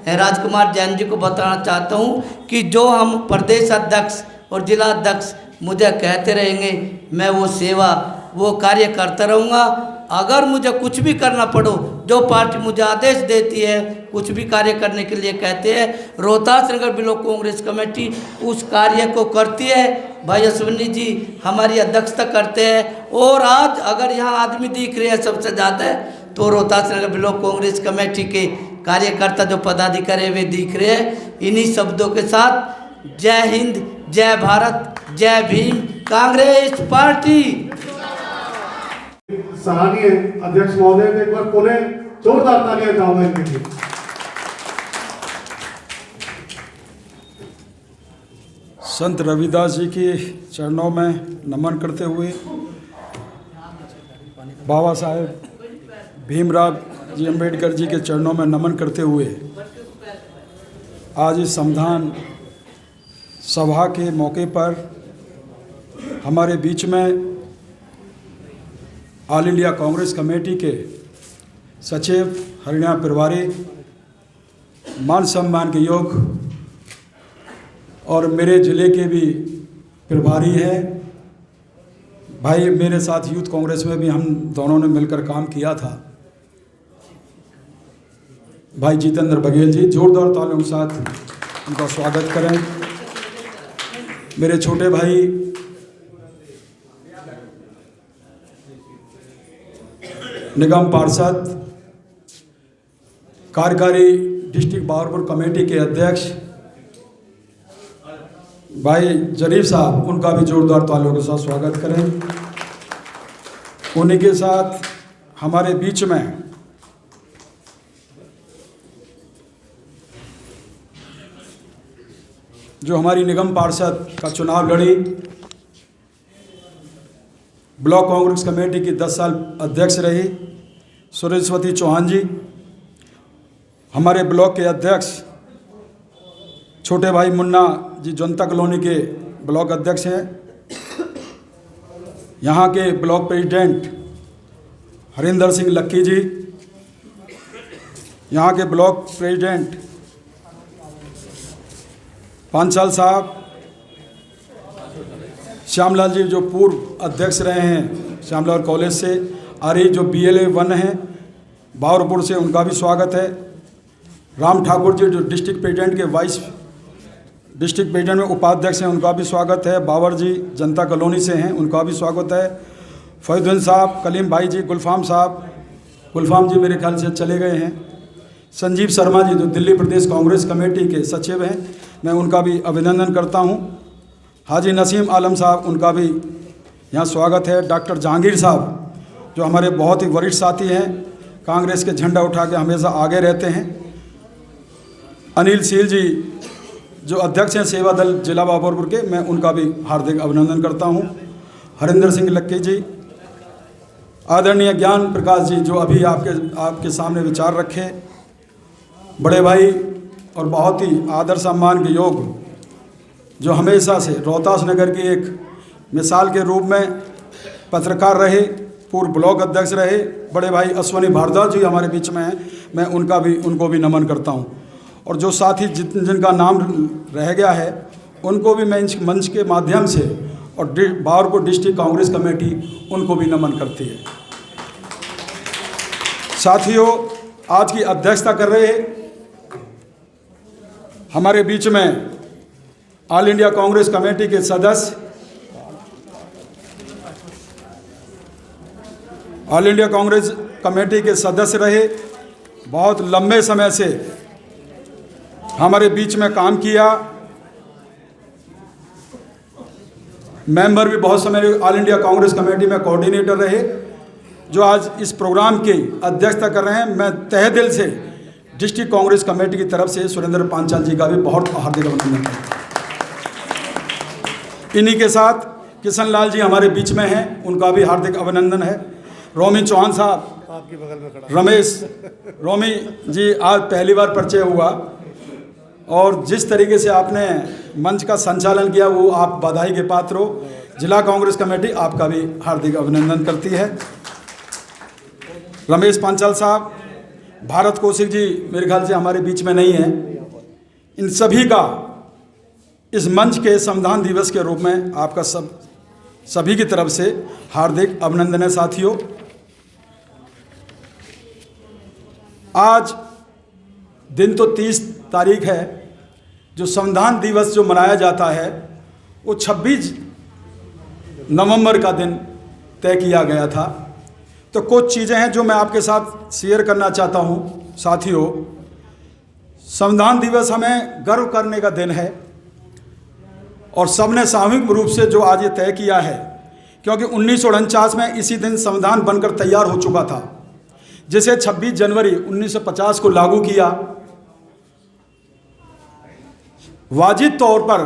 राजकुमार जैन जी को बताना चाहता हूँ कि जो हम प्रदेश अध्यक्ष और जिला अध्यक्ष मुझे कहते रहेंगे, मैं वो सेवा वो कार्य करता रहूँगा। अगर मुझे कुछ भी करना पड़ो, जो पार्टी मुझे आदेश देती है, कुछ भी कार्य करने के लिए कहते हैं, रोहतास नगर ब्लॉक कांग्रेस कमेटी उस कार्य को करती है। भाई अश्वनी जी हमारी अध्यक्षता करते हैं। और आज अगर यहाँ आदमी दिख रहे हैं सबसे ज़्यादा है तो रोहतास नगर ब्लॉक कांग्रेस कमेटी के कार्यकर्ता जो पदाधिकारी वे दिख रहे हैं। इन्हीं शब्दों के साथ जय हिंद, जय भारत, जय भीम, कांग्रेस पार्टी। सराहनीय अध्यक्ष महोदय को एक बार पुनः जोरदार तालियां चाहूंगा इनके लिए। संत रविदास जी के चरणों में नमन करते हुए, बाबा साहेब भीमराव जी अंबेडकर जी के चरणों में नमन करते हुए आज इस संविधान सभा के मौके पर हमारे बीच में ऑल इंडिया कांग्रेस कमेटी के सचिव हरियाणा प्रभारी, मान सम्मान के योग और मेरे ज़िले के भी प्रभारी हैं भाई, मेरे साथ यूथ कांग्रेस में भी हम दोनों ने मिलकर काम किया था, भाई जितेंद्र बघेल जी, जोरदार तालियों के साथ उनका स्वागत करें। मेरे छोटे भाई निगम पार्षद, कार्यकारी डिस्ट्रिक्ट बहावलपुर कमेटी के अध्यक्ष भाई जरीफ साहब, उनका भी जोरदार तालियों के साथ स्वागत करें। उन्हीं के साथ हमारे बीच में जो हमारी निगम पार्षद का चुनाव लड़ी, ब्लॉक कांग्रेस कमेटी की 10 साल अध्यक्ष रही सुरेशवती चौहान जी, हमारे ब्लॉक के अध्यक्ष छोटे भाई मुन्ना जी जनता कॉलोनी के ब्लॉक अध्यक्ष हैं, यहाँ के ब्लॉक प्रेसिडेंट हरिंदर सिंह लक्की जी, यहाँ के ब्लॉक प्रेसिडेंट पांचाल साहब, श्यामलाल जी जो पूर्व अध्यक्ष रहे हैं श्यामलाल कॉलेज से, आरी जो BLA 1 हैं बहावलपुर से, उनका भी स्वागत है। राम ठाकुर जी जो डिस्ट्रिक्ट प्रेसिडेंट के वाइस डिस्ट्रिक्ट प्रेसिडेंट में उपाध्यक्ष हैं, उनका भी स्वागत है। बाबर जी जनता कॉलोनी से हैं, उनका भी स्वागत है। फैजुद्दीन साहब, कलीम भाई जी, गुलफाम साहब, गुलफाम जी मेरे ख्याल से चले गए हैं। संजीव शर्मा जी जो दिल्ली प्रदेश कांग्रेस कमेटी के सचिव हैं, मैं उनका भी अभिनंदन करता हूं। हाजी नसीम आलम साहब, उनका भी यहाँ स्वागत है। डॉक्टर जहांगीर साहब जो हमारे बहुत ही वरिष्ठ साथी हैं, कांग्रेस के झंडा उठा के हमेशा आगे रहते हैं। अनिल सील जी जो अध्यक्ष हैं सेवा दल जिला बहावलपुर के, मैं उनका भी हार्दिक अभिनंदन करता हूं। हरिंदर सिंह लक्की जी, आदरणीय ज्ञान प्रकाश जी जो अभी आपके सामने विचार रखे, बड़े भाई और बहुत ही आदर सम्मान के योग जो हमेशा से रोहतास नगर की एक मिसाल के रूप में पत्रकार रहे, पूर्व ब्लॉक अध्यक्ष रहे, बड़े भाई अश्वनी भारद्वाज जी हमारे बीच में हैं, मैं उनको भी नमन करता हूं। और जो साथी जिनका नाम रह गया है उनको भी मैं मंच के माध्यम से और बहावलपुर डिस्ट्रिक्ट कांग्रेस कमेटी उनको भी नमन करती है। साथियों, आज की अध्यक्षता कर रहे हमारे बीच में ऑल इंडिया कांग्रेस कमेटी के सदस्य, ऑल इंडिया कांग्रेस कमेटी के सदस्य रहे, बहुत लंबे समय से हमारे बीच में काम किया, मेंबर भी बहुत समय ऑल इंडिया कांग्रेस कमेटी में कोऑर्डिनेटर रहे, जो आज इस प्रोग्राम की अध्यक्षता कर रहे हैं। मैं तहे दिल से डिस्ट्रिक्ट कांग्रेस कमेटी की तरफ से सुरेंद्र पांचाल जी का भी बहुत हार्दिक अभिनंदन करता हूं। इन्हीं के साथ किशन लाल जी हमारे बीच में हैं, उनका भी हार्दिक अभिनंदन है। रोमी चौहान साहब, आपके बगल में खड़ा रमेश रोमी जी, आज पहली बार परिचय हुआ और जिस तरीके से आपने मंच का संचालन किया वो आप बधाई के पात्र हो। जिला कांग्रेस कमेटी आपका भी हार्दिक अभिनंदन करती है। रमेश पांचाल साहब, भारत कौशिक जी मेरे ख्याल से हमारे बीच में नहीं है, इन सभी का इस मंच के संविधान दिवस के रूप में आपका सभी की तरफ से हार्दिक अभिनंदन है। साथियों, आज दिन तो 30 तारीख है, जो संविधान दिवस जो मनाया जाता है वो 26 नवंबर का दिन तय किया गया था। तो कुछ चीज़ें हैं जो मैं आपके साथ शेयर करना चाहता हूं। साथियों, संविधान दिवस हमें गर्व करने का दिन है और सबने सामूहिक रूप से जो आज ये तय किया है, क्योंकि 1949 में इसी दिन संविधान बनकर तैयार हो चुका था, जिसे 26 जनवरी 1950 को लागू किया। वाजिब तौर पर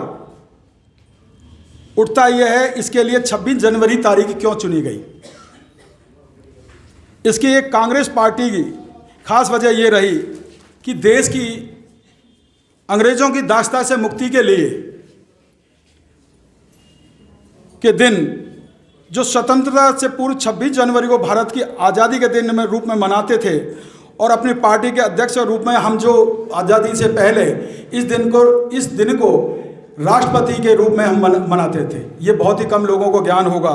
उठता यह है, इसके लिए 26 जनवरी तारीख क्यों चुनी गई। इसकी एक कांग्रेस पार्टी की खास वजह यह रही कि देश की अंग्रेजों की दास्ता से मुक्ति के लिए के दिन जो स्वतंत्रता से पूर्व 26 जनवरी को भारत की आज़ादी के दिन में रूप में मनाते थे, और अपनी पार्टी के अध्यक्ष के रूप में हम जो आज़ादी से पहले इस दिन को राष्ट्रपति के रूप में हम मनाते थे। ये बहुत ही कम लोगों को ज्ञान होगा।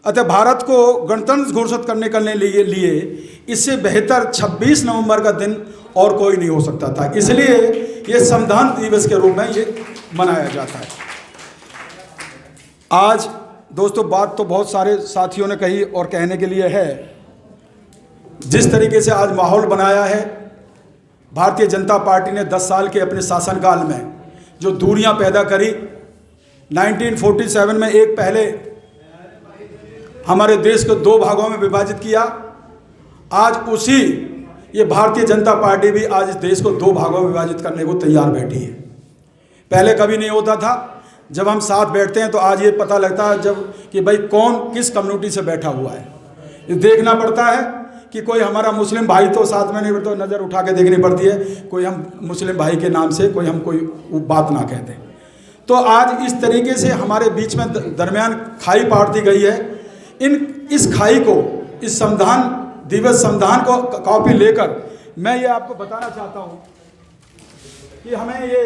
अतः भारत को गणतंत्र घोषित करने के लिए इससे बेहतर 26 नवंबर का दिन और कोई नहीं हो सकता था। इसलिए ये संविधान दिवस के रूप में ये मनाया जाता है। आज दोस्तों बात तो बहुत सारे साथियों ने कही और कहने के लिए है। जिस तरीके से आज माहौल बनाया है, भारतीय जनता पार्टी ने 10 साल के अपने शासनकाल में जो दूरियां पैदा करी, 1947 में एक पहले हमारे देश को 2 भागों में विभाजित किया। आज ये भारतीय जनता पार्टी भी आज इस देश को 2 भागों में विभाजित करने को तैयार बैठी है। पहले कभी नहीं होता था। जब हम साथ बैठते हैं तो आज ये पता लगता है कि भाई कौन किस कम्युनिटी से बैठा हुआ है। ये देखना पड़ता है कि कोई हमारा मुस्लिम भाई तो साथ में नहीं बैठता, तो नज़र उठा के देखनी पड़ती है कोई हम मुस्लिम भाई के नाम से कोई बात ना कहते। तो आज इस तरीके से हमारे बीच में दरमियान खाई पाड़ दी गई है। इस खाई को, इस संविधान को कॉपी लेकर मैं ये आपको बताना चाहता हूँ कि हमें ये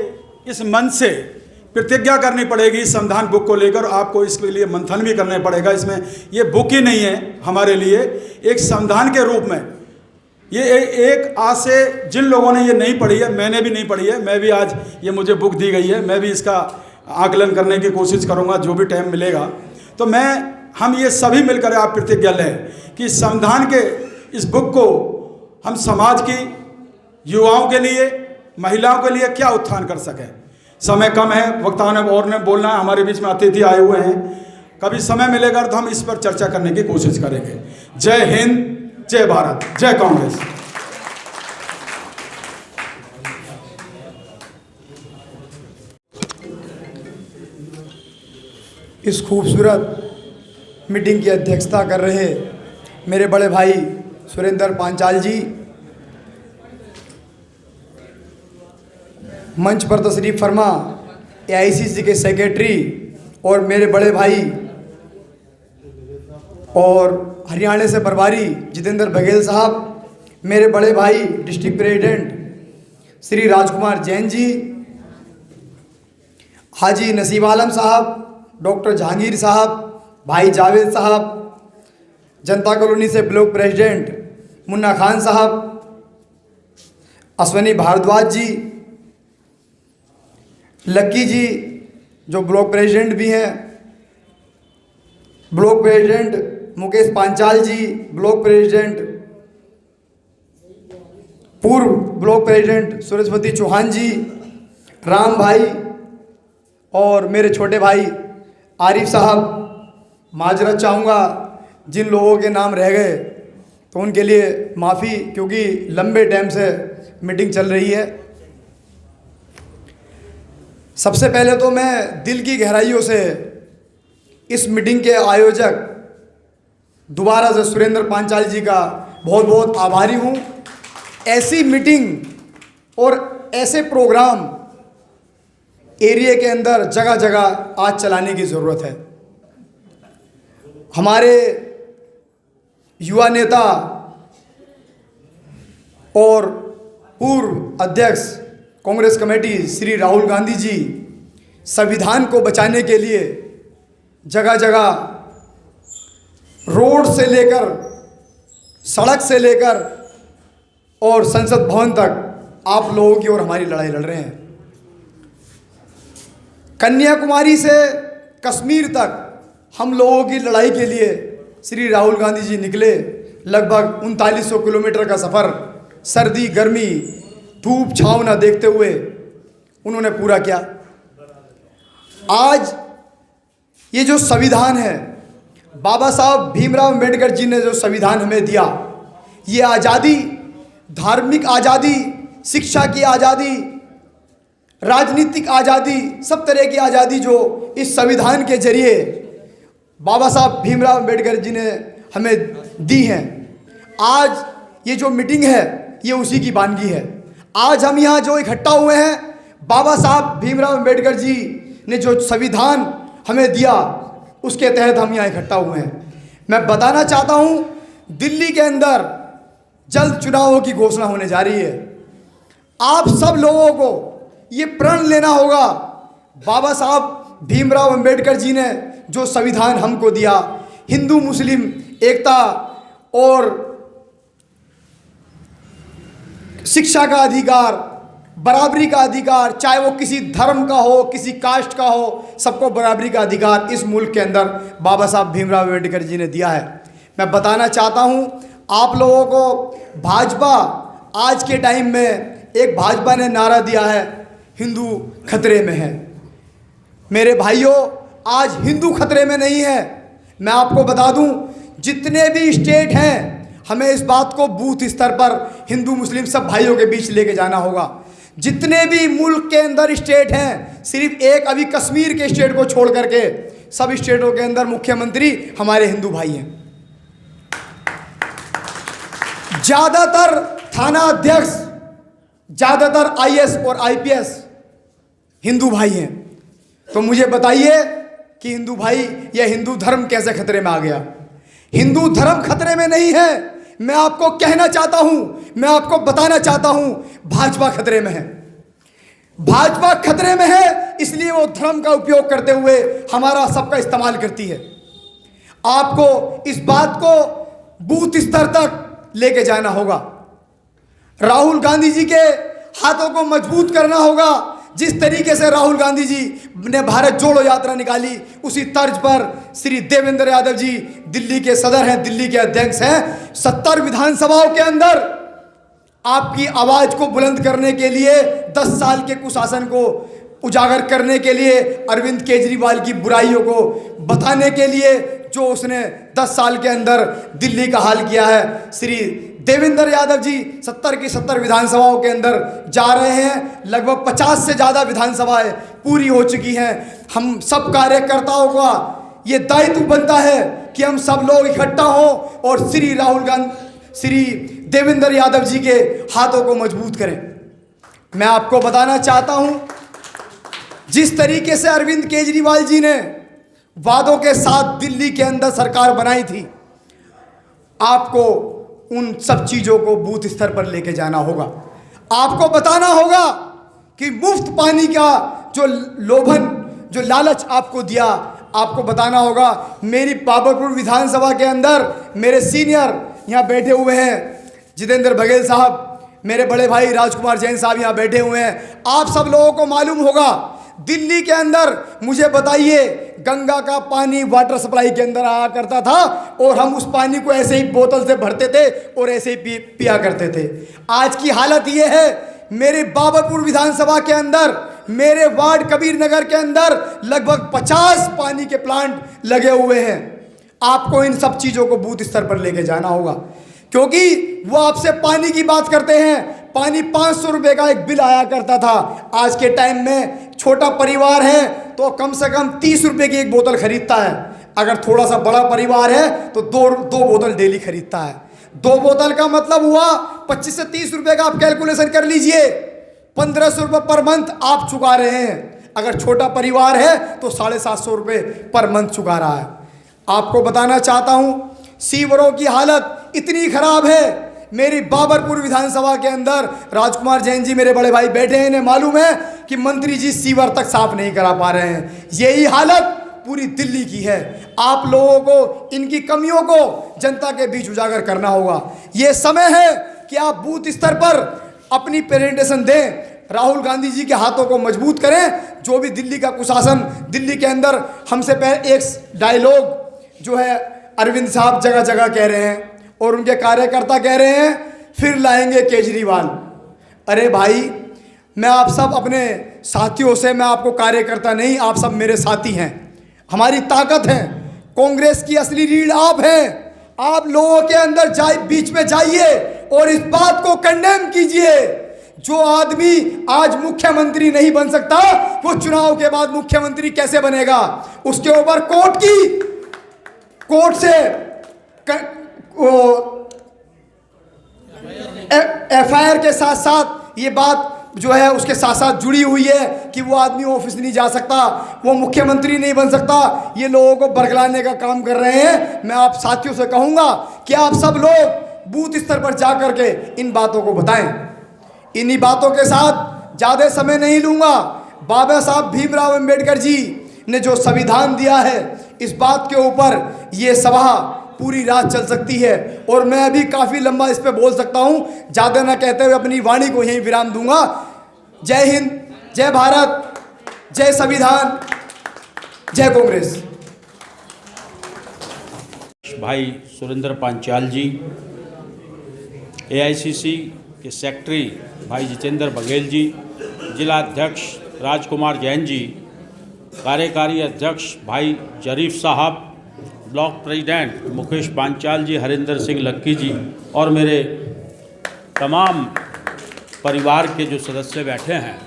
इस मन से प्रतिज्ञा करनी पड़ेगी इस संविधान बुक को लेकर। आपको इसके लिए मंथन भी करना पड़ेगा। इसमें ये बुक ही नहीं है हमारे लिए, एक संविधान के रूप में ये एक आज से जिन लोगों ने ये नहीं पढ़ी है, मैंने भी नहीं पढ़ी है, मैं भी आज ये मुझे बुक दी गई है, मैं भी इसका आकलन करने की कोशिश करूँगा जो भी टाइम मिलेगा। तो हम ये सभी मिलकर आप प्रतिज्ञा लें कि संविधान के इस बुक को हम समाज की, युवाओं के लिए, महिलाओं के लिए क्या उत्थान कर सकें। समय कम है, वक्ताओं ने और ने बोलना है, हमारे बीच में अतिथि आए हुए हैं। कभी समय मिलेगा तो हम इस पर चर्चा करने की कोशिश करेंगे। जय हिंद, जय भारत, जय कांग्रेस। इस खूबसूरत मीटिंग की अध्यक्षता कर रहे मेरे बड़े भाई सुरेंद्र पांचाल जी, मंच पर तशरीफ़ फरमा AICC के सेक्रेटरी और मेरे बड़े भाई और हरियाणा से प्रभारी जितेंद्र बघेल साहब, मेरे बड़े भाई डिस्ट्रिक्ट प्रेसिडेंट श्री राजकुमार जैन जी, हाजी नसीब आलम साहब, डॉक्टर जहांगीर साहब, भाई जावेद साहब, जनता कॉलोनी से ब्लॉक प्रेसिडेंट मुन्ना खान साहब, अश्वनी भारद्वाज जी, लक्की जी जो ब्लॉक प्रेसिडेंट भी हैं, ब्लॉक प्रेसिडेंट मुकेश पांचाल जी, ब्लॉक प्रेसिडेंट पूर्व ब्लॉक प्रेसिडेंट सरस्वती चौहान जी, राम भाई और मेरे छोटे भाई आरिफ साहब। माजरत चाहूँगा जिन लोगों के नाम रह गए तो उनके लिए माफ़ी, क्योंकि लंबे टाइम से मीटिंग चल रही है। सबसे पहले तो मैं दिल की गहराइयों से इस मीटिंग के आयोजक दोबारा से सुरेंद्र पांचाल जी का बहुत बहुत आभारी हूँ। ऐसी मीटिंग और ऐसे प्रोग्राम एरिया के अंदर जगह जगह आज चलाने की ज़रूरत है। हमारे युवा नेता और पूर्व अध्यक्ष कांग्रेस कमेटी श्री राहुल गांधी जी संविधान को बचाने के लिए जगह जगह रोड से लेकर, सड़क से लेकर और संसद भवन तक आप लोगों की और हमारी लड़ाई लड़ रहे हैं। कन्याकुमारी से कश्मीर तक हम लोगों की लड़ाई के लिए श्री राहुल गांधी जी निकले। लगभग 3900 किलोमीटर का सफ़र सर्दी गर्मी धूप छाँव न देखते हुए उन्होंने पूरा किया। आज ये जो संविधान है, बाबा साहब भीमराव अम्बेडकर जी ने जो संविधान हमें दिया, ये आज़ादी, धार्मिक आज़ादी, शिक्षा की आज़ादी, राजनीतिक आज़ादी, सब तरह की आज़ादी जो इस संविधान के जरिए बाबा साहब भीमराव अम्बेडकर जी ने हमें दी हैं। आज ये जो मीटिंग है ये उसी की बानगी है। आज हम यहाँ जो इकट्ठा हुए हैं, बाबा साहब भीमराव अम्बेडकर जी ने जो संविधान हमें दिया, उसके तहत हम यहाँ इकट्ठा हुए हैं। मैं बताना चाहता हूँ, दिल्ली के अंदर जल्द चुनावों की घोषणा होने जा रही है। आप सब लोगों को ये प्रण लेना होगा, बाबा साहब भीमराव अंबेडकर जी ने जो संविधान हमको दिया, हिंदू मुस्लिम एकता और शिक्षा का अधिकार, बराबरी का अधिकार, चाहे वो किसी धर्म का हो, किसी कास्ट का हो, सबको बराबरी का अधिकार इस मुल्क के अंदर बाबा साहब भीमराव अंबेडकर जी ने दिया है। मैं बताना चाहता हूँ आप लोगों को, भाजपा आज के टाइम में एक भाजपा ने नारा दिया है, हिंदू खतरे में है। मेरे भाइयों, आज हिंदू खतरे में नहीं है। मैं आपको बता दूं, जितने भी स्टेट हैं, हमें इस बात को बूथ स्तर पर हिंदू मुस्लिम सब भाइयों के बीच लेके जाना होगा। जितने भी मुल्क के अंदर स्टेट हैं, सिर्फ एक अभी कश्मीर के स्टेट को छोड़ करके सब स्टेटों के अंदर मुख्यमंत्री हमारे हिंदू भाई हैं। ज़्यादातर थाना अध्यक्ष, ज़्यादातर आईएएस और आईपीएस हिंदू भाई हैं। तो मुझे बताइए कि हिंदू भाई या हिंदू धर्म कैसे खतरे में आ गया? हिंदू धर्म खतरे में नहीं है। मैं आपको कहना चाहता हूं, मैं आपको बताना चाहता हूं, भाजपा खतरे में है। भाजपा खतरे में है, इसलिए वो धर्म का उपयोग करते हुए हमारा सबका इस्तेमाल करती है। आपको इस बात को बूथ स्तर तक लेके जाना होगा। राहुल गांधी जी के हाथों को मजबूत करना होगा। जिस तरीके से राहुल गांधी जी ने भारत जोड़ो यात्रा निकाली, उसी तर्ज पर श्री देवेंद्र यादव जी दिल्ली के सदर हैं, दिल्ली के अध्यक्ष हैं। 70 विधानसभाओं के अंदर आपकी आवाज को बुलंद करने के लिए, 10 साल के कुशासन को उजागर करने के लिए, अरविंद केजरीवाल की बुराइयों को बताने के लिए, जो उसने 10 साल के अंदर दिल्ली का हाल किया है, श्री देवेंद्र यादव जी 70 की 70 विधानसभाओं के अंदर जा रहे हैं। लगभग 50 से ज़्यादा विधानसभाएं पूरी हो चुकी हैं। हम सब कार्यकर्ताओं का ये दायित्व बनता है कि हम सब लोग इकट्ठा हों और श्री देवेंद्र यादव जी के हाथों को मजबूत करें। मैं आपको बताना चाहता हूं, जिस तरीके से अरविंद केजरीवाल जी ने वादों के साथ दिल्ली के अंदर सरकार बनाई थी, आपको उन सब चीज़ों को बूथ स्तर पर लेके जाना होगा। आपको बताना होगा कि मुफ्त पानी का जो लोभन, जो लालच आपको दिया, आपको बताना होगा। मेरी बाबरपुर विधानसभा के अंदर मेरे सीनियर यहाँ बैठे हुए हैं, जितेंद्र बघेल साहब, मेरे बड़े भाई राजकुमार जैन साहब यहाँ बैठे हुए हैं। आप सब लोगों को मालूम होगा, दिल्ली के अंदर मुझे बताइए, गंगा का पानी वाटर सप्लाई के अंदर आया करता था और हम उस पानी को ऐसे ही बोतल से भरते थे और ऐसे ही पिया करते थे। आज की हालत ये है, मेरे बाबरपुर विधानसभा के अंदर, मेरे वार्ड कबीर नगर के अंदर लगभग 50 पानी के प्लांट लगे हुए हैं। आपको इन सब चीज़ों को बूथ स्तर पर लेके जाना होगा, क्योंकि वो आपसे पानी की बात करते हैं। पानी 500 रुपये का एक बिल आया करता था। आज के टाइम में छोटा परिवार है तो कम से कम 30 रुपये की एक बोतल खरीदता है। अगर थोड़ा सा बड़ा परिवार है तो दो बोतल डेली खरीदता है। 2 बोतल का मतलब हुआ 25 से 30 रुपये का। आप कैलकुलेशन कर लीजिए, 1500 रुपये पर मंथ आप चुका रहे हैं। अगर छोटा परिवार है तो 750 रुपये पर मंथ चुका रहा है। आपको बताना चाहता हूँ, सीवरों की हालत इतनी खराब है। मेरी बाबरपुर विधानसभा के अंदर राजकुमार जैन जी मेरे बड़े भाई बैठे हैं, इन्हें मालूम है कि मंत्री जी सीवर तक साफ नहीं करा पा रहे हैं। यही हालत पूरी दिल्ली की है। आप लोगों को इनकी कमियों को जनता के बीच उजागर करना होगा। ये समय है कि आप बूथ स्तर पर अपनी प्रेजेंटेशन दें, राहुल गांधी जी के हाथों को मजबूत करें। जो भी दिल्ली का कुशासन, दिल्ली के अंदर हमसे पहले एक डायलॉग जो है अरविंद साहब जगह जगह कह रहे हैं और उनके कार्यकर्ता कह रहे हैं, फिर लाएंगे केजरीवाल। अरे भाई, मैं आप सब अपने साथियों से, मैं आपको कार्यकर्ता नहीं, आप सब मेरे साथी हैं। हमारी ताकत है। कांग्रेस की असली रीढ़ आप हैं। आप लोगों के अंदर बीच में जाइए और इस बात को कंडेम कीजिए। जो आदमी आज मुख्यमंत्री नहीं बन सकता, वो चुनाव के बाद मुख्यमंत्री कैसे बनेगा? उसके ऊपर कोर्ट से एफआईआर के साथ साथ ये बात जो है उसके साथ साथ जुड़ी हुई है कि वो आदमी ऑफिस नहीं जा सकता, वो मुख्यमंत्री नहीं बन सकता, ये लोगों को बरगलाने का काम कर रहे हैं। मैं आप साथियों से कहूँगा कि आप सब लोग बूथ स्तर पर जा कर के इन बातों को बताएं। इन्हीं बातों के साथ ज़्यादा समय नहीं लूँगा। बाबा साहब भीमराव अम्बेडकर जी ने जो संविधान दिया है, इस बात के ऊपर ये सभा पूरी रात चल सकती है और मैं अभी काफ़ी लंबा इस पे बोल सकता हूँ। ज़्यादा ना कहते हुए अपनी वाणी को यहीं विराम दूंगा। जय हिंद, जय भारत, जय संविधान, जय कांग्रेस। भाई सुरेंद्र पांचाल जी, AICC के सेक्रेटरी भाई जितेंद्र बघेल जी, जिला अध्यक्ष राजकुमार जैन जी, कार्यकारी अध्यक्ष भाई जरीफ साहब, ब्लॉक प्रेसिडेंट मुकेश पांचाल जी, हरिंदर सिंह लक्की जी और मेरे तमाम परिवार के जो सदस्य बैठे हैं।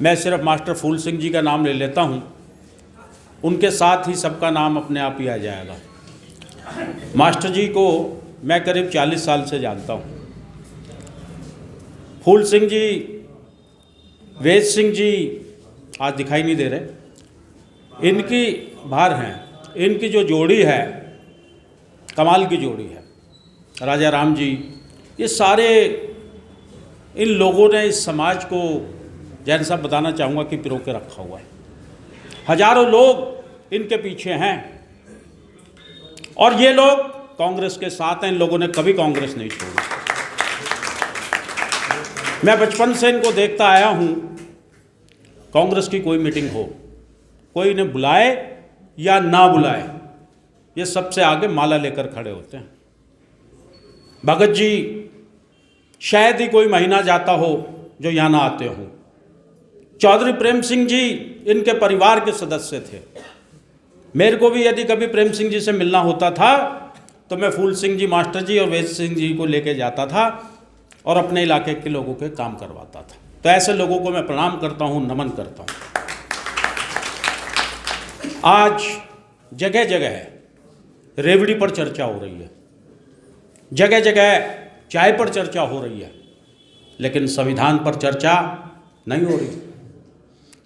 मैं सिर्फ मास्टर फूल सिंह जी का नाम ले लेता हूं, उनके साथ ही सबका नाम अपने आप ही आ जाएगा। मास्टर जी को मैं करीब 40 साल से जानता हूं। फूल सिंह जी, वेद सिंह जी आज दिखाई नहीं दे रहे, इनकी बाहर हैं, इनकी जो जोड़ी है कमाल की जोड़ी है। राजा राम जी, ये सारे इन लोगों ने इस समाज को जैन साहब बताना चाहूँगा कि पिरो के रखा हुआ है। हजारों लोग इनके पीछे हैं और ये लोग कांग्रेस के साथ हैं। इन लोगों ने कभी कांग्रेस नहीं छोड़ी। मैं बचपन से इनको देखता आया हूँ। कांग्रेस की कोई मीटिंग हो, कोई इन्हें बुलाए या ना बुलाए, ये सबसे आगे माला लेकर खड़े होते हैं। भगत जी, शायद ही कोई महीना जाता हो जो यहाँ ना आते हों। चौधरी प्रेम सिंह जी इनके परिवार के सदस्य थे। मेरे को भी यदि कभी प्रेम सिंह जी से मिलना होता था तो मैं फूल सिंह जी मास्टर जी और वेद सिंह जी को लेके जाता था और अपने इलाके के लोगों के काम करवाता था। तो ऐसे लोगों को मैं प्रणाम करता हूँ, नमन करता हूँ। आज जगह जगह रेवड़ी पर चर्चा हो रही है, जगह जगह चाय पर चर्चा हो रही है, लेकिन संविधान पर चर्चा नहीं हो रही।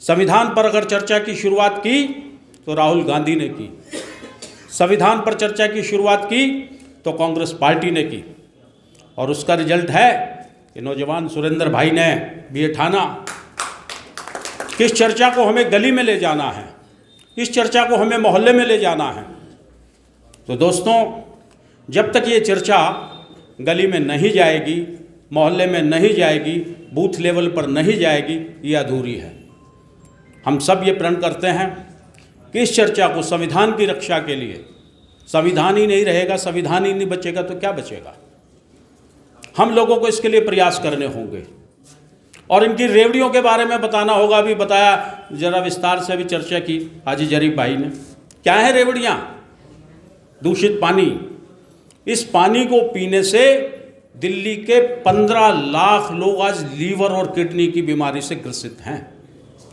संविधान पर अगर चर्चा की शुरुआत की तो राहुल गांधी ने की, संविधान पर चर्चा की शुरुआत की तो कांग्रेस पार्टी ने की, और उसका रिजल्ट है कि नौजवान सुरेंद्र भाई ने भी ठाना कि इस चर्चा को हमें गली में ले जाना है, इस चर्चा को हमें मोहल्ले में ले जाना है। तो दोस्तों, जब तक ये चर्चा गली में नहीं जाएगी, मोहल्ले में नहीं जाएगी, बूथ लेवल पर नहीं जाएगी, ये अधूरी है। हम सब ये प्रण करते हैं कि इस चर्चा को संविधान की रक्षा के लिए, संविधान ही नहीं रहेगा, संविधान ही नहीं बचेगा तो क्या बचेगा। हम लोगों को इसके लिए प्रयास करने होंगे और इनकी रेवड़ियों के बारे में बताना होगा। अभी बताया, जरा विस्तार से भी चर्चा की हाजी जरीफ भाई ने। क्या है रेवड़ियाँ? दूषित पानी। इस पानी को पीने से दिल्ली के 15 लाख लोग आज लीवर और किडनी की बीमारी से ग्रसित हैं,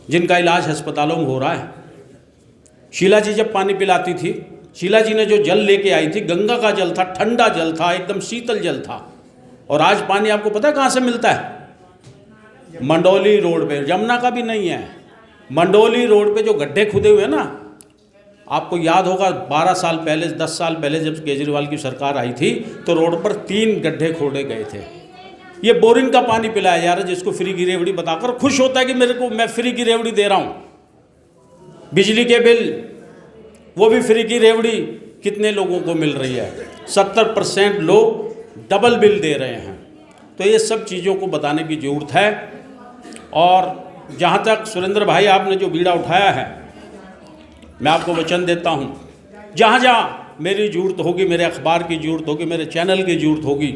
जिनका इलाज अस्पतालों में हो रहा है। शीला जी जब पानी पिलाती थी, शीला जी ने जो जल लेके आई थी, गंगा का जल था, ठंडा जल था, एकदम शीतल जल था। और आज पानी आपको पता है कहाँ से मिलता है? मंडोली रोड पे। यमुना का भी नहीं है, मंडोली रोड पे जो गड्ढे खुदे हुए हैं ना, आपको याद होगा 12 साल पहले, 10 साल पहले जब केजरीवाल की सरकार आई थी तो रोड पर 3 गड्ढे खोदे गए थे। ये बोरिंग का पानी पिलाया जा रहा है, जिसको फ्री की रेवड़ी बताकर खुश होता है कि मैं फ्री की रेवड़ी दे रहा हूँ। बिजली के बिल, वो भी फ्री की रेवड़ी कितने लोगों को मिल रही है? 70% लोग डबल बिल दे रहे हैं। तो ये सब चीज़ों को बताने की ज़रूरत है। और जहाँ तक सुरेंद्र भाई आपने जो बीड़ा उठाया है, मैं आपको वचन देता हूँ, जहाँ जहाँ मेरी ज़रूरत होगी, मेरे अखबार की ज़रूरत होगी, मेरे चैनल की ज़रूरत होगी,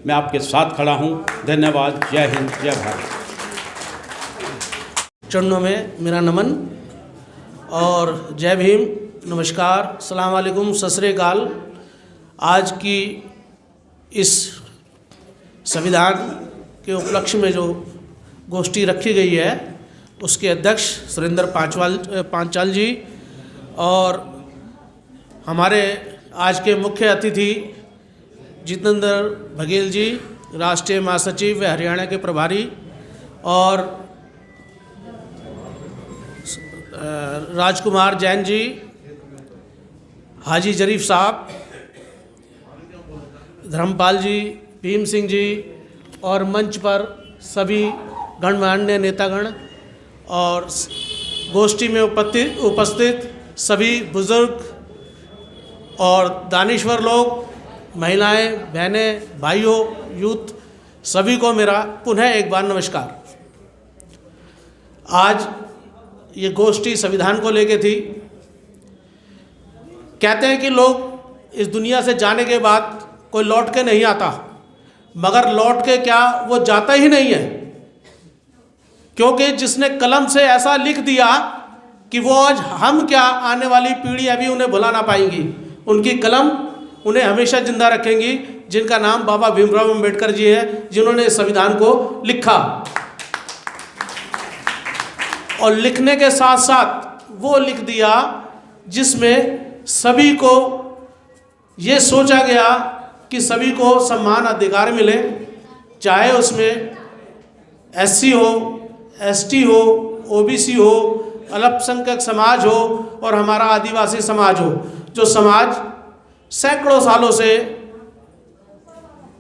मैं आपके साथ खड़ा हूँ। धन्यवाद। जय हिंद, जय भारत। चरणों में मेरा नमन और जय भीम, नमस्कार, सलाम वालेकुम, सत श्री अकाल। आज की इस संविधान के उपलक्ष्य में जो गोष्ठी रखी गई है, उसके अध्यक्ष सुरेंद्र पांचाल जी और हमारे आज के मुख्य अतिथि जितेंद्र बघेल जी, राष्ट्रीय महासचिव व हरियाणा के प्रभारी, और राजकुमार जैन जी, हाजी जरीफ साहब, धर्मपाल जी, भीम सिंह जी और मंच पर सभी गणमान्य नेतागण और गोष्ठी में उपस्थित सभी बुजुर्ग और दानिश्वर लोग, महिलाएं, बहनें, भाइयों, यूथ, सभी को मेरा पुनः एक बार नमस्कार। आज ये गोष्ठी संविधान को लेके थी। कहते हैं कि लोग इस दुनिया से जाने के बाद कोई लौट के नहीं आता, मगर लौट के क्या, वो जाता ही नहीं है, क्योंकि जिसने कलम से ऐसा लिख दिया कि वो आज हम क्या, आने वाली पीढ़ी अभी उन्हें भुला ना पाएंगी। उनकी कलम उन्हें हमेशा जिंदा रखेंगी, जिनका नाम बाबा भीमराव अम्बेडकर जी है, जिन्होंने इस संविधान को लिखा। और लिखने के साथ साथ वो लिख दिया जिसमें सभी को ये सोचा गया कि सभी को समान अधिकार मिले, चाहे उसमें SC हो, ST हो, OBC हो, अल्पसंख्यक समाज हो और हमारा आदिवासी समाज हो, जो समाज सैकड़ों सालों से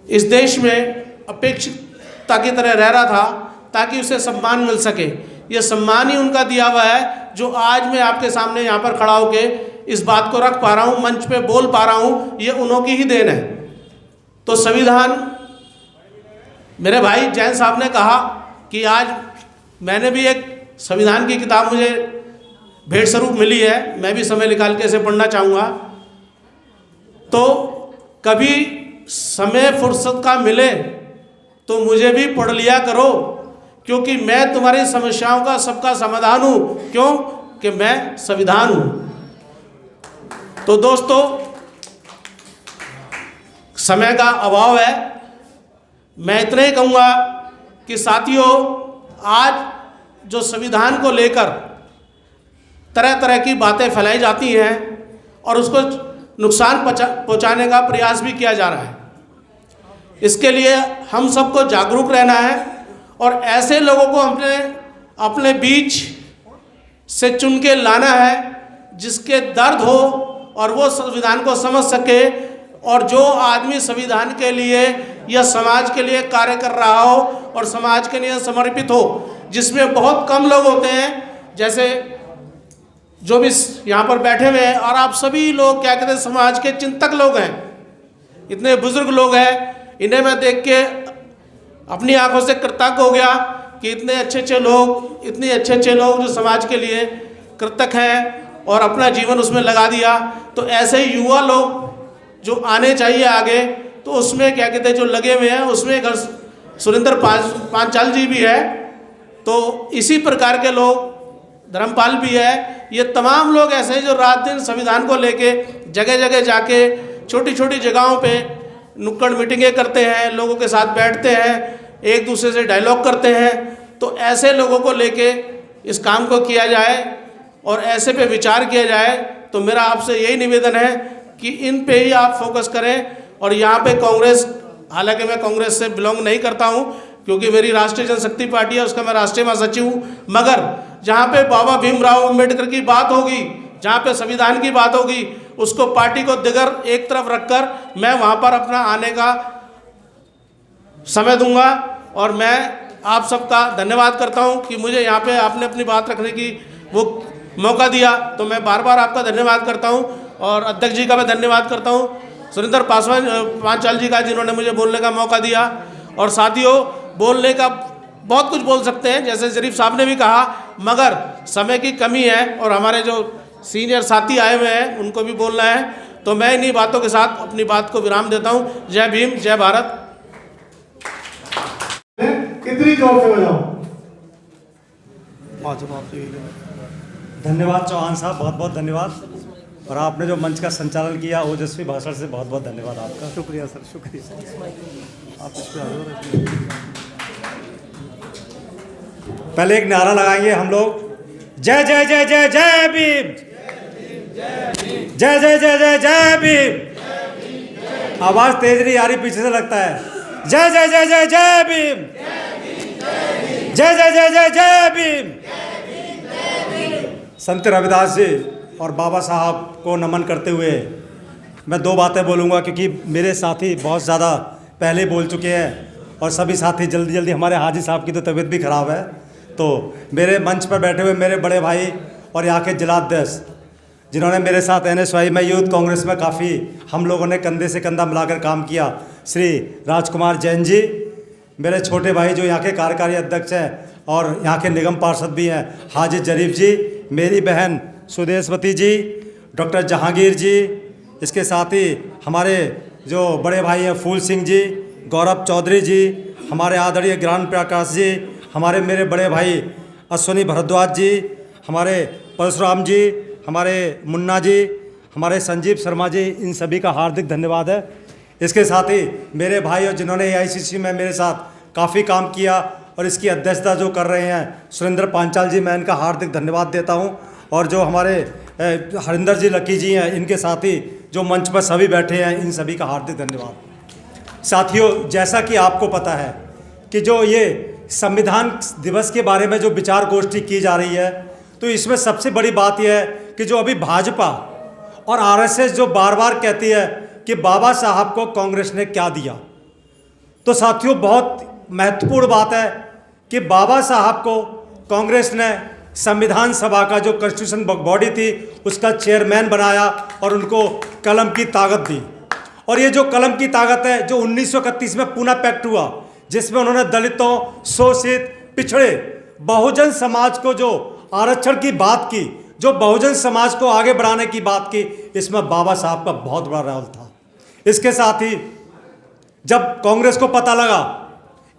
इस देश में अपेक्षितता की तरह रह रहा था ताकि उसे सम्मान मिल सके। ये सम्मान ही उनका दिया हुआ है जो आज मैं आपके सामने यहाँ पर खड़ा होके इस बात को रख पा रहा हूँ, मंच पे बोल पा रहा हूँ, ये उन्हों की ही देन है। तो संविधान, मेरे भाई जैन साहब ने कहा कि आज मैंने भी एक संविधान की किताब मुझे भेंट स्वरूप मिली है, मैं भी समय निकाल के इसे पढ़ना चाहूँगा। तो कभी समय फुर्सत का मिले तो मुझे भी पढ़ लिया करो, क्योंकि मैं तुम्हारी समस्याओं का सबका समाधान हूँ। क्यों? कि मैं संविधान हूँ। तो दोस्तों, समय का अभाव है, मैं इतना ही कहूँगा कि साथियों, आज जो संविधान को लेकर तरह तरह की बातें फैलाई जाती हैं और उसको नुकसान पहुँचाने का प्रयास भी किया जा रहा है, इसके लिए हम सबको जागरूक रहना है और ऐसे लोगों को अपने बीच से चुन के लाना है जिसके दर्द हो और वो संविधान को समझ सके, और जो आदमी संविधान के लिए या समाज के लिए कार्य कर रहा हो और समाज के लिए समर्पित हो, जिसमें बहुत कम लोग होते हैं, जैसे जो भी यहाँ पर बैठे हुए हैं, और आप सभी लोग क्या कहते हैं, समाज के चिंतक लोग हैं, इतने बुजुर्ग लोग हैं, इन्हें मैं देख के अपनी आंखों से कृतज्ञ हो गया कि इतने अच्छे लोग जो समाज के लिए कृतज्ञ हैं और अपना जीवन उसमें लगा दिया। तो ऐसे ही युवा लोग जो आने चाहिए आगे, तो उसमें क्या कहते हैं, जो लगे हुए हैं, उसमें सुरेंद्र पांचाल जी भी है, तो इसी प्रकार के लोग, धर्मपाल भी है, ये तमाम लोग ऐसे हैं जो रात दिन संविधान को लेके जगह जगह जाके छोटी छोटी जगहों पे नुक्कड़ मीटिंगें करते हैं, लोगों के साथ बैठते हैं, एक दूसरे से डायलॉग करते हैं। तो ऐसे लोगों को लेके इस काम को किया जाए और ऐसे पे विचार किया जाए। तो मेरा आपसे यही निवेदन है कि इन पे ही आप फोकस करें। और यहाँ पे कांग्रेस, हालांकि मैं कांग्रेस से बिलोंग नहीं करता हूँ क्योंकि मेरी राष्ट्रीय जनशक्ति पार्टी है, उसका मैं राष्ट्रीय महासचिव हूँ, मगर जहाँ पे बाबा भीमराव अम्बेडकर की बात होगी, जहाँ पे संविधान की बात होगी, उसको पार्टी को दिगर एक तरफ रखकर मैं वहाँ पर अपना आने का समय दूंगा। और मैं आप सबका धन्यवाद करता हूँ कि मुझे यहाँ पे आपने अपनी बात रखने की वो मौका दिया, तो मैं बार बार आपका धन्यवाद करता हूँ। और अध्यक्ष जी का मैं धन्यवाद करता हूँ, सुरेंद्र पांचाल जी का, जिन्होंने मुझे बोलने का मौका दिया। और साथियों, बोलने का बहुत कुछ बोल सकते हैं, जैसे जरीफ साहब ने भी कहा, मगर समय की कमी है और हमारे जो सीनियर साथी आए हुए हैं उनको भी बोलना है। तो मैं इन्हीं बातों के साथ अपनी बात को विराम देता हूँ। जय भीम, जय भारत। कितनी जोर से बजाओ। धन्यवाद चौहान साहब, बहुत बहुत धन्यवाद। और आपने जो मंच का संचालन किया, ओजस्वी भाषण से बहुत बहुत धन्यवाद आपका। शुक्रिया सर, शुक्रिया। आप इस पे पहले एक नारा लगाएंगे हम लोग, जय जय जय जय जय भीम, जय जय जय जय जय भीम। आवाज तेज नहीं आ रही, पीछे से लगता है। जय जय जय जय जय भीम। जय जय जय जय जय भीम। संत रविदास जी और बाबा साहब को नमन करते हुए मैं दो बातें बोलूँगा, क्योंकि मेरे साथी बहुत ज़्यादा पहले बोल चुके हैं और सभी साथी जल्दी जल्दी, हमारे हाजी साहब की तो तबीयत भी ख़राब है, तो मेरे मंच पर बैठे हुए मेरे बड़े भाई और यहाँ के जिलाध्यक्ष जिन्होंने मेरे साथ NSY में यूथ कांग्रेस में काफ़ी हम लोगों ने कंधे से कंधा मिलाकर काम किया, श्री राजकुमार जैन जी, मेरे छोटे भाई जो यहाँ के कार्यकारी अध्यक्ष हैं और यहाँ के निगम पार्षद भी हैं हाजी जरीफ जी, मेरी बहन सुदेशवती जी, डॉक्टर जहांगीर जी, इसके साथ ही हमारे जो बड़े भाई हैं फूल सिंह जी, गौरव चौधरी जी, हमारे आदरणीय ज्ञान प्रकाश जी, हमारे मेरे बड़े भाई अश्विनी भारद्वाज जी, हमारे परशुराम जी, हमारे मुन्ना जी, हमारे संजीव शर्मा जी, इन सभी का हार्दिक धन्यवाद है। इसके साथ ही मेरे भाई और जिन्होंने AICC में मेरे साथ काफ़ी काम किया और इसकी अध्यक्षता जो कर रहे हैं सुरेंद्र पांचाल जी, मैं इनका हार्दिक धन्यवाद देता हूं। और जो हमारे हरिंदर जी लकी जी हैं, इनके साथ ही जो मंच पर सभी बैठे हैं, इन सभी का हार्दिक धन्यवाद। साथियों, जैसा कि आपको पता है कि जो ये संविधान दिवस के बारे में जो विचार गोष्ठी की जा रही है, तो इसमें सबसे बड़ी बात यह है कि जो अभी भाजपा और RSS जो बार बार कहती है कि बाबा साहब को कांग्रेस ने क्या दिया, तो साथियों बहुत महत्वपूर्ण बात है कि बाबा साहब को कांग्रेस ने संविधान सभा का जो कॉन्स्टिट्यूशन बॉडी थी उसका चेयरमैन बनाया और उनको कलम की ताकत दी। और ये जो कलम की ताकत है जो 1931 में पूना पैक्ट हुआ, जिसमें उन्होंने दलितों, शोषित, पिछड़े, बहुजन समाज को जो आरक्षण की बात की, जो बहुजन समाज को आगे बढ़ाने की बात की, इसमें बाबा साहब का बहुत बड़ा रोल था। इसके साथ ही जब कांग्रेस को पता लगा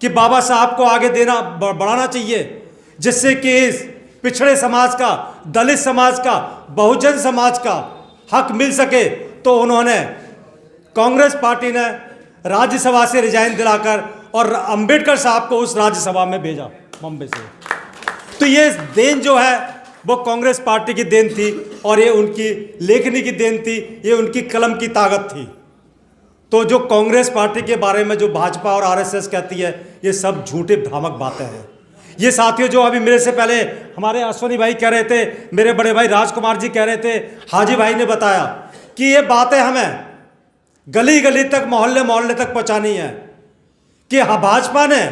कि बाबा साहब को आगे देना बढ़ाना चाहिए, जिससे कि इस पिछड़े समाज का, दलित समाज का, बहुजन समाज का हक मिल सके, तो उन्होंने कांग्रेस पार्टी ने राज्यसभा से रिजाइन दिलाकर और अंबेडकर साहब को उस राज्यसभा में भेजा बम्बई से। तो ये देन जो है वो कांग्रेस पार्टी की देन थी और ये उनकी लेखनी की देन थी, ये उनकी कलम की ताकत थी। तो जो कांग्रेस पार्टी के बारे में जो भाजपा और RSS कहती है, ये सब झूठे भ्रामक बातें हैं। ये साथियों जो अभी मेरे से पहले हमारे अश्विनी भाई कह रहे थे, मेरे बड़े भाई राजकुमार जी कह रहे थे, हाजी भाई ने बताया कि ये बातें हमें गली गली तक, मोहल्ले मोहल्ले तक पहुंचानी है कि हाँ, भाजपा ने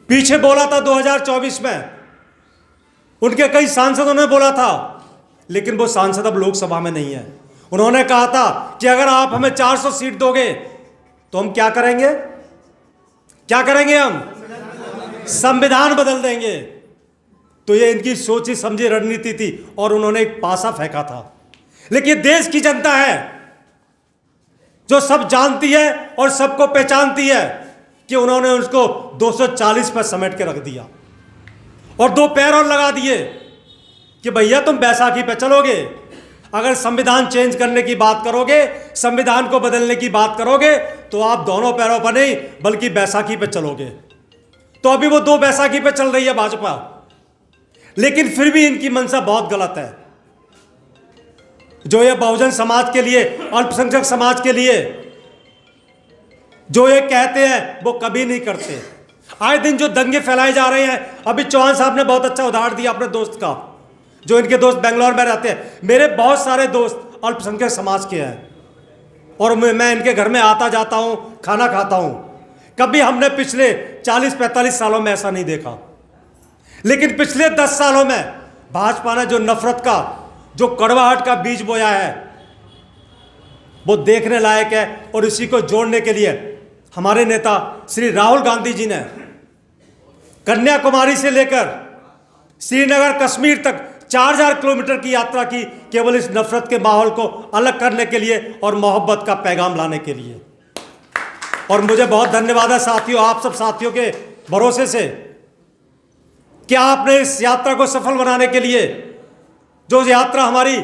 पीछे बोला था 2024 में, उनके कई सांसदों ने बोला था, लेकिन वो सांसद अब लोकसभा में नहीं है। उन्होंने कहा था कि अगर आप हमें 400 सीट दोगे तो हम क्या करेंगे, क्या करेंगे, हम संविधान बदल देंगे। तो ये इनकी सोची समझी रणनीति थी और उन्होंने एक पासा फेंका था। लेकिन देश की जनता है जो सब जानती है और सबको पहचानती है कि उन्होंने उसको 240 पर समेट के रख दिया और दो पैर और लगा दिए कि भैया तुम बैसाखी पे चलोगे, अगर संविधान चेंज करने की बात करोगे, संविधान को बदलने की बात करोगे, तो आप दोनों पैरों पर नहीं बल्कि बैसाखी पे चलोगे। तो अभी वो दो बैसाखी पे चल रही है भाजपा, लेकिन फिर भी इनकी मंशा बहुत गलत है। जो ये बहुजन समाज के लिए, अल्पसंख्यक समाज के लिए जो ये कहते हैं वो कभी नहीं करते। आए दिन जो दंगे फैलाए जा रहे हैं, अभी चौहान साहब ने बहुत अच्छा उदाहरण दिया अपने दोस्त का, जो इनके दोस्त बेंगलोर में रहते हैं। मेरे बहुत सारे दोस्त अल्पसंख्यक समाज के हैं और मैं इनके घर में आता जाता हूं, खाना खाता हूं। कभी हमने पिछले 40-45 सालों में ऐसा नहीं देखा, लेकिन पिछले 10 सालों में भाजपा ने जो नफरत का, जो कड़वाहट का बीज बोया है, वो देखने लायक है। और इसी को जोड़ने के लिए हमारे नेता श्री राहुल गांधी जी ने कन्याकुमारी से लेकर श्रीनगर, कश्मीर तक 4000 किलोमीटर की यात्रा की, केवल इस नफरत के माहौल को अलग करने के लिए और मोहब्बत का पैगाम लाने के लिए। और मुझे बहुत धन्यवाद है साथियों, आप सब साथियों के भरोसे से कि आपने इस यात्रा को सफल बनाने के लिए, जो यात्रा हमारी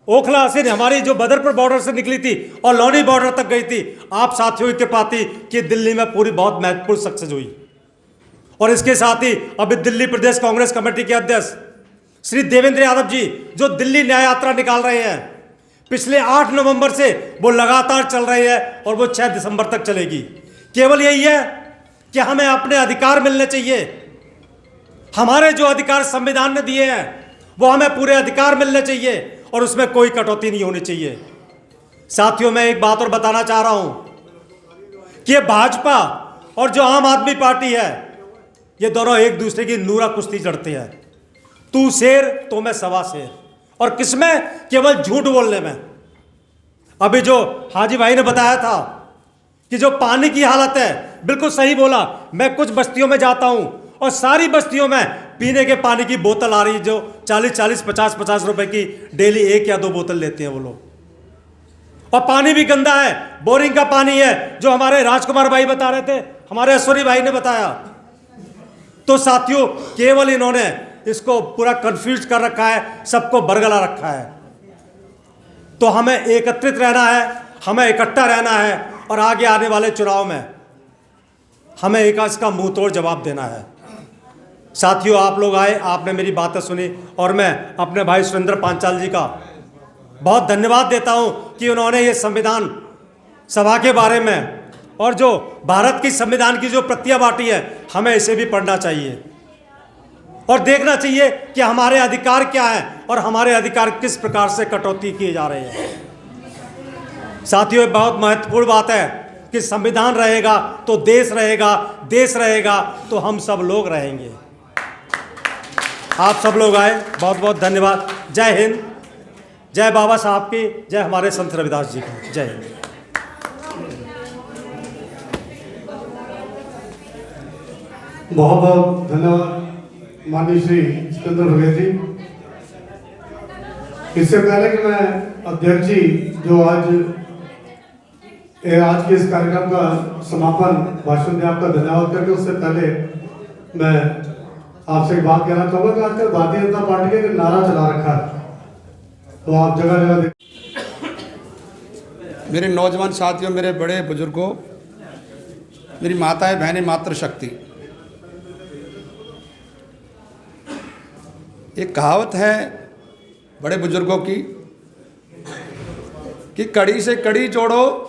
ओखला से, हमारी जो बदरपुर बॉर्डर से निकली थी और लोनी बॉर्डर तक गई थी, आप साथियों के पाती कि दिल्ली में पूरी बहुत महत्वपूर्ण सक्सेस हुई। और इसके साथ ही अभी दिल्ली प्रदेश कांग्रेस कमेटी के अध्यक्ष श्री देवेंद्र यादव जी जो दिल्ली न्याय यात्रा निकाल रहे हैं, पिछले 8 नवंबर से वो लगातार चल रही है और वो 6 दिसंबर तक चलेगी। केवल यही है कि हमें अपने अधिकार मिलने चाहिए। हमारे जो अधिकार संविधान ने दिए हैं वो हमें पूरे अधिकार मिलने चाहिए और उसमें कोई कटौती नहीं होनी चाहिए। साथियों, मैं एक बात और बताना चाह रहा हूं कि ये भाजपा और जो आम आदमी पार्टी है, ये दोनों एक दूसरे की नूरा कुश्ती लड़ते हैं। तू शेर तो मैं सवा शेर, और किसमें? केवल झूठ बोलने में। अभी जो हाजी भाई ने बताया था कि जो पानी की हालत है, बिल्कुल सही बोला। मैं कुछ बस्तियों में जाता हूं और सारी बस्तियों में पीने के पानी की बोतल आ रही है, जो 40-40, 50-50 रुपए की डेली 1 या 2 बोतल लेते हैं वो लोग। और पानी भी गंदा है, बोरिंग का पानी है, जो हमारे राजकुमार भाई बता रहे थे, हमारे ऐश्वर्य भाई ने बताया। तो साथियों, केवल इन्होंने इसको पूरा कंफ्यूज कर रखा है, सबको बरगला रखा है। तो हमें एकत्रित रहना है, हमें इकट्ठा रहना है, और आगे आने वाले चुनाव में हमें एक इसका मुंह तोड़ जवाब देना है। साथियों, आप लोग आए, आपने मेरी बातें सुनी, और मैं अपने भाई सुरेंद्र पांचाल जी का बहुत धन्यवाद देता हूं कि उन्होंने ये संविधान सभा के बारे में और जो भारत की संविधान की जो प्रतियां बांटी है, हमें इसे भी पढ़ना चाहिए और देखना चाहिए कि हमारे अधिकार क्या है और हमारे अधिकार किस प्रकार से कटौती किए जा रहे हैं। साथियों, बहुत महत्वपूर्ण बात है कि संविधान रहेगा तो देश रहेगा, देश रहेगा तो हम सब लोग रहेंगे। आप सब लोग आए, बहुत बहुत धन्यवाद। जय हिंद, जय बाबा साहब की, जय हमारे संत रविदास जी की। जय हिंद। बहुत बहुत धन्यवाद माननीय श्री जितेंद्र भगत जी। इससे पहले कि मैं अध्यक्ष जी जो आज के इस कार्यक्रम का समापन भाषण में आपका धन्यवाद करके, उससे पहले मैं आपसे एक बात कहना चाहूंगा कि आजकल भारतीय जनता पार्टी का एक नारा चला रखा है, तो आप जगह जगह मेरे नौजवान साथियों, मेरे बड़े बुजुर्गों, मेरी माताएं बहनें, मातृशक्ति, एक कहावत है बड़े बुजुर्गों की कि कड़ी से कड़ी जोड़ो,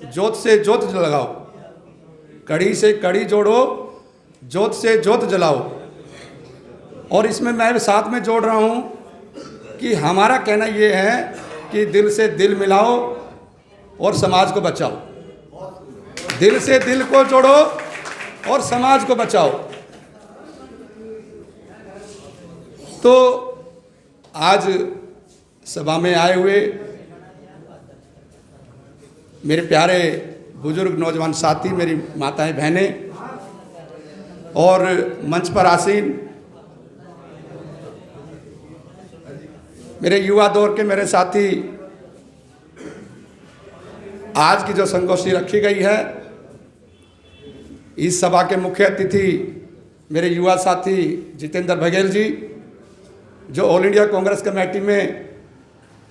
जोत से जोत लगाओ। कड़ी से कड़ी जोड़ो, जोत से जोत जलाओ। और इसमें मैं साथ में जोड़ रहा हूं कि हमारा कहना ये है कि दिल से दिल मिलाओ और समाज को बचाओ। दिल से दिल को जोड़ो और समाज को बचाओ। तो आज सभा में आए हुए मेरे प्यारे बुजुर्ग नौजवान साथी, मेरी माताएं बहनें और मंच पर आसीन मेरे युवा दौर के मेरे साथी, आज की जो संगोष्ठी रखी गई है, इस सभा के मुख्य अतिथि मेरे युवा साथी जितेंद्र बघेल जी, जो ऑल इंडिया कांग्रेस कमेटी में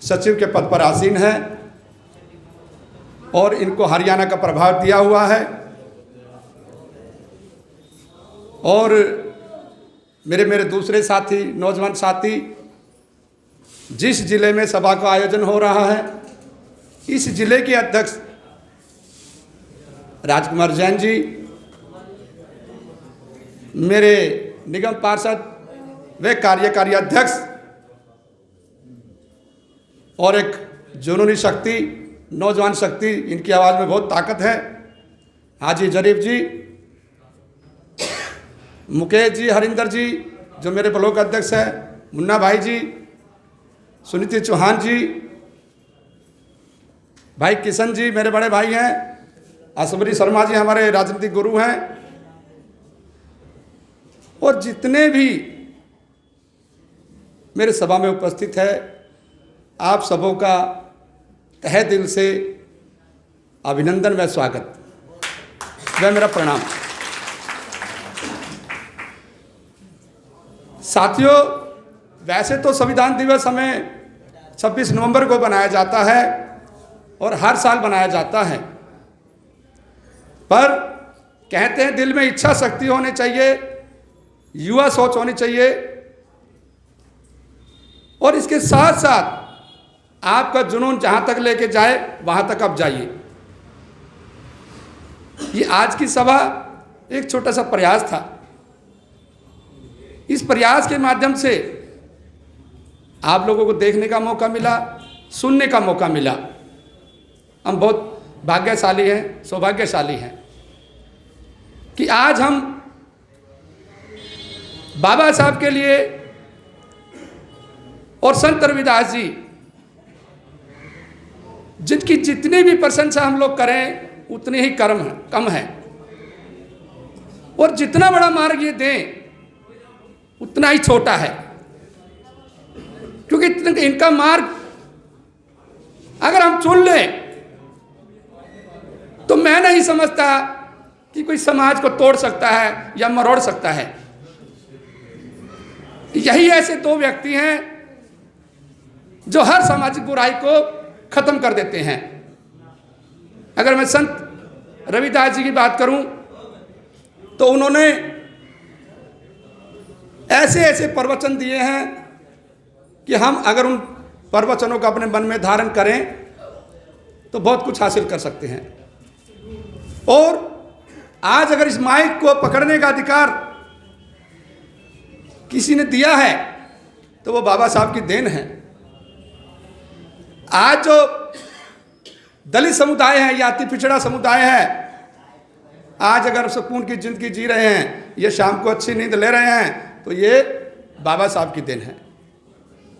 सचिव के पद पर आसीन हैं और इनको हरियाणा का प्रभार दिया हुआ है, और मेरे दूसरे साथी, नौजवान साथी, जिस जिले में सभा का आयोजन हो रहा है, इस जिले के अध्यक्ष राजकुमार जैन जी, मेरे निगम पार्षद वे कार्यकारी अध्यक्ष और एक जुनूनी शक्ति, नौजवान शक्ति, इनकी आवाज़ में बहुत ताकत है, हाजी जरीफ जी, मुकेश जी, हरिंदर जी जो मेरे ब्लॉक अध्यक्ष हैं, मुन्ना भाई जी, सुनीति चौहान जी, भाई किशन जी मेरे बड़े भाई हैं, असबरी शर्मा जी हमारे राजनीतिक गुरु हैं, और जितने भी मेरे सभा में उपस्थित है, आप सबों का तहे दिल से अभिनंदन व स्वागत व मेरा प्रणाम। साथियों, वैसे तो संविधान दिवस हमें 26 नवंबर को बनाया जाता है और हर साल बनाया जाता है, पर कहते हैं दिल में इच्छा शक्ति होनी चाहिए, युवा सोच होनी चाहिए, और इसके साथ साथ आपका जुनून जहां तक लेके जाए वहां तक आप जाइए। ये आज की सभा एक छोटा सा प्रयास था। इस प्रयास के माध्यम से आप लोगों को देखने का मौका मिला, सुनने का मौका मिला। हम बहुत भाग्यशाली हैं, सौभाग्यशाली हैं कि आज हम बाबा साहब के लिए और संत रविदास जी, जिनकी जितनी भी प्रशंसा हम लोग करें उतनी ही कम है, और जितना बड़ा मार्ग ये दें उतना ही छोटा है, क्योंकि इनका मार्ग अगर हम चुन लें तो मैं नहीं समझता कि कोई समाज को तोड़ सकता है या मरोड़ सकता है। यही ऐसे दो व्यक्ति हैं जो हर सामाजिक बुराई को खत्म कर देते हैं। अगर मैं संत रविदास जी की बात करूं तो उन्होंने ऐसे ऐसे प्रवचन दिए हैं कि हम अगर उन प्रवचनों को अपने मन में धारण करें तो बहुत कुछ हासिल कर सकते हैं। और आज अगर इस माइक को पकड़ने का अधिकार किसी ने दिया है तो वो बाबा साहब की देन है। आज जो दलित समुदाय है या अति पिछड़ा समुदाय है, आज अगर सुकून की जिंदगी जी रहे हैं, ये शाम को अच्छी नींद ले रहे हैं, तो ये बाबा साहब की देन है।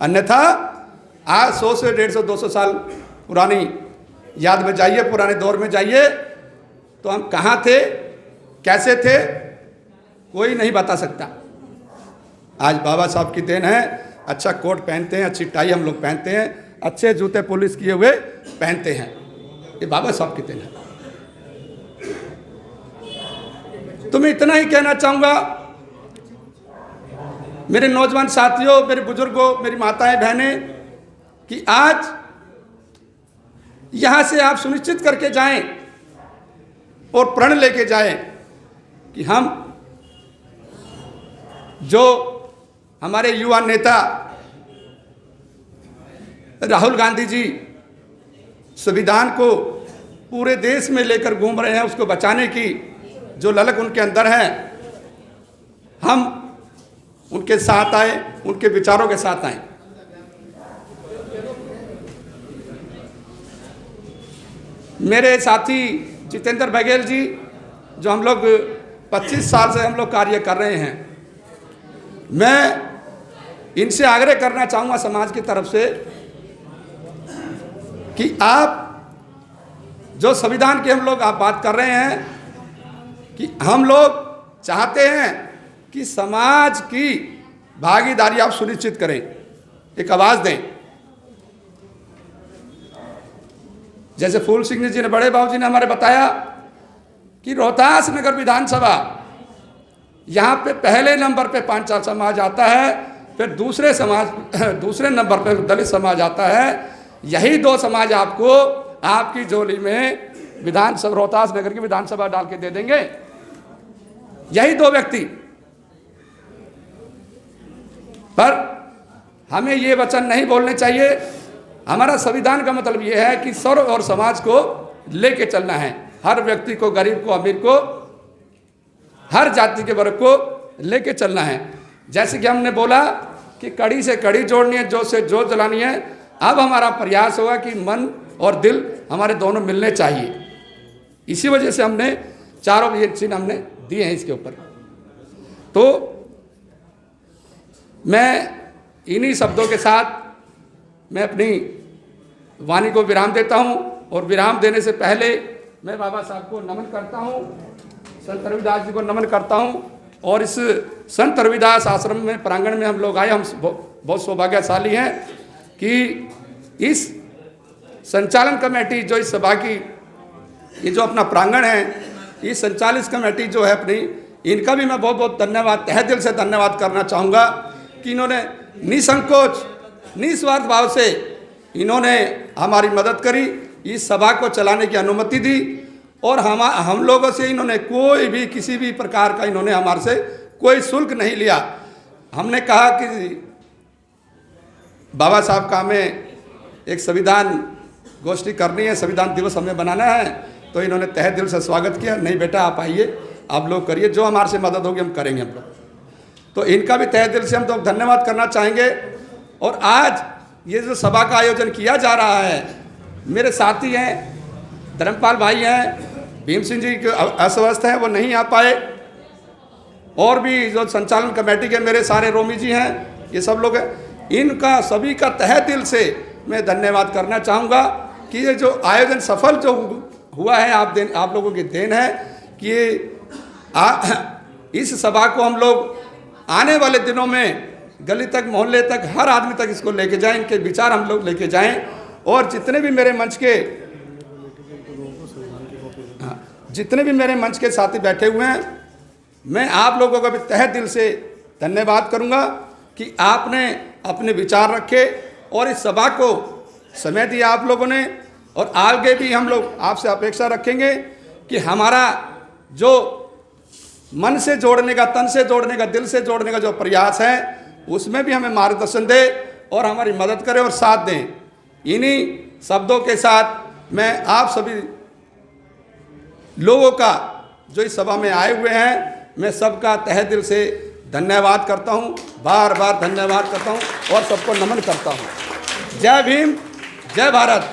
अन्यथा आज 100 से 150 200 साल पुरानी याद में जाइए, पुराने दौर में जाइए, तो हम कहाँ थे, कैसे थे, कोई नहीं बता सकता। आज बाबा साहब की देन है। अच्छा कोट पहनते हैं, अच्छी टाई हम लोग पहनते हैं, अच्छे जूते पुलिस किए हुए पहनते हैं, ये बाबा साहब की देन है। तो मैं इतना ही कहना चाहूँगा मेरे नौजवान साथियों, मेरे बुजुर्गों, मेरी माताएं बहनें, कि आज यहाँ से आप सुनिश्चित करके जाएं और प्रण लेके जाएं कि हम जो हमारे युवा नेता राहुल गांधी जी संविधान को पूरे देश में लेकर घूम रहे हैं, उसको बचाने की जो ललक उनके अंदर है, हम उनके साथ आए, उनके विचारों के साथ आए। मेरे साथी जितेंद्र बघेल जी, जो हम लोग 25 साल से हम लोग कार्य कर रहे हैं, मैं इनसे आग्रह करना चाहूँगा समाज की तरफ से कि आप जो संविधान की हम लोग आप बात कर रहे हैं, कि हम लोग चाहते हैं कि समाज की भागीदारी आप सुनिश्चित करें, एक आवाज़ दें। जैसे फूल सिंह जी ने, बड़े बाबू जी ने हमारे बताया कि रोहतास नगर विधानसभा, यहाँ पे पहले नंबर पे पांचाल समाज आता है, फिर दूसरे नंबर पे दलित समाज आता है। यही दो समाज आपको आपकी झोली में विधानसभा, रोहतास नगर की विधानसभा डाल के दे देंगे। यही दो व्यक्ति। पर हमें ये वचन नहीं बोलने चाहिए। हमारा संविधान का मतलब ये है कि सर्व और समाज को लेके चलना है, हर व्यक्ति को, गरीब को, अमीर को, हर जाति के वर्ग को लेके चलना है। जैसे कि हमने बोला कि कड़ी से कड़ी जोड़नी है, जोत से जोत जलानी है। अब हमारा प्रयास होगा कि मन और दिल हमारे दोनों मिलने चाहिए। इसी वजह से हमने चारों ये चिन्ह हमने दिए हैं इसके ऊपर। तो मैं इन्हीं शब्दों के साथ मैं अपनी वाणी को विराम देता हूं, और विराम देने से पहले मैं बाबा साहब को नमन करता हूं, संत रविदास जी को नमन करता हूं। और इस संत रविदास आश्रम में, प्रांगण में हम लोग आए, हम बहुत सौभाग्यशाली हैं कि इस संचालन कमेटी जो इस सभा की, ये जो अपना प्रांगण है, ये संचालित कमेटी जो है अपनी, इनका भी मैं बहुत बहुत धन्यवाद, तहे दिल से धन्यवाद करना चाहूँगा कि इन्होंने निसंकोच, निस्वार्थ भाव से इन्होंने हमारी मदद करी, इस सभा को चलाने की अनुमति दी, और हम लोगों से इन्होंने कोई भी किसी भी प्रकार का इन्होंने हमारे से कोई शुल्क नहीं लिया। हमने कहा कि बाबा साहब का हमें एक संविधान गोष्ठी करनी है, संविधान दिवस हमें बनाना है, तो इन्होंने तहे दिल से स्वागत किया। नहीं बेटा आप आइए, आप लोग करिए, जो हमारे से मदद होगी हम करेंगे हम लोग। तो इनका भी तहे दिल से हम तो धन्यवाद करना चाहेंगे। और आज ये जो सभा का आयोजन किया जा रहा है, मेरे साथी हैं, धर्मपाल भाई हैं, भीम सिंह जी के अस्वस्थ हैं, वो नहीं आ पाए, और भी जो संचालन कमेटी के मेरे सारे रोमी जी हैं, ये सब लोग हैं, इनका सभी का तहे दिल से मैं धन्यवाद करना चाहूँगा कि ये जो आयोजन सफल जो हुआ है आप लोगों की देन है कि इस सभा को हम लोग आने वाले दिनों में गली तक, मोहल्ले तक, हर आदमी तक इसको लेके जाएं, इनके विचार हम लोग लेके जाएं। और जितने भी मेरे मंच के साथी बैठे हुए हैं, मैं आप लोगों का भी तहे दिल से धन्यवाद करूंगा कि आपने अपने विचार रखे और इस सभा को समय दिया आप लोगों ने। और आगे भी हम लोग आपसे अपेक्षा रखेंगे कि हमारा जो मन से जोड़ने का, तन से जोड़ने का, दिल से जोड़ने का जो प्रयास है, उसमें भी हमें मार्गदर्शन दे और हमारी मदद करें और साथ दें। इन्हीं शब्दों के साथ मैं आप सभी लोगों का जो इस सभा में आए हुए हैं, मैं सबका तहे दिल से धन्यवाद करता हूं, बार बार धन्यवाद करता हूं और सबको नमन करता हूं। जय भीम, जय भारत,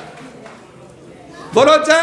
बोलो जय।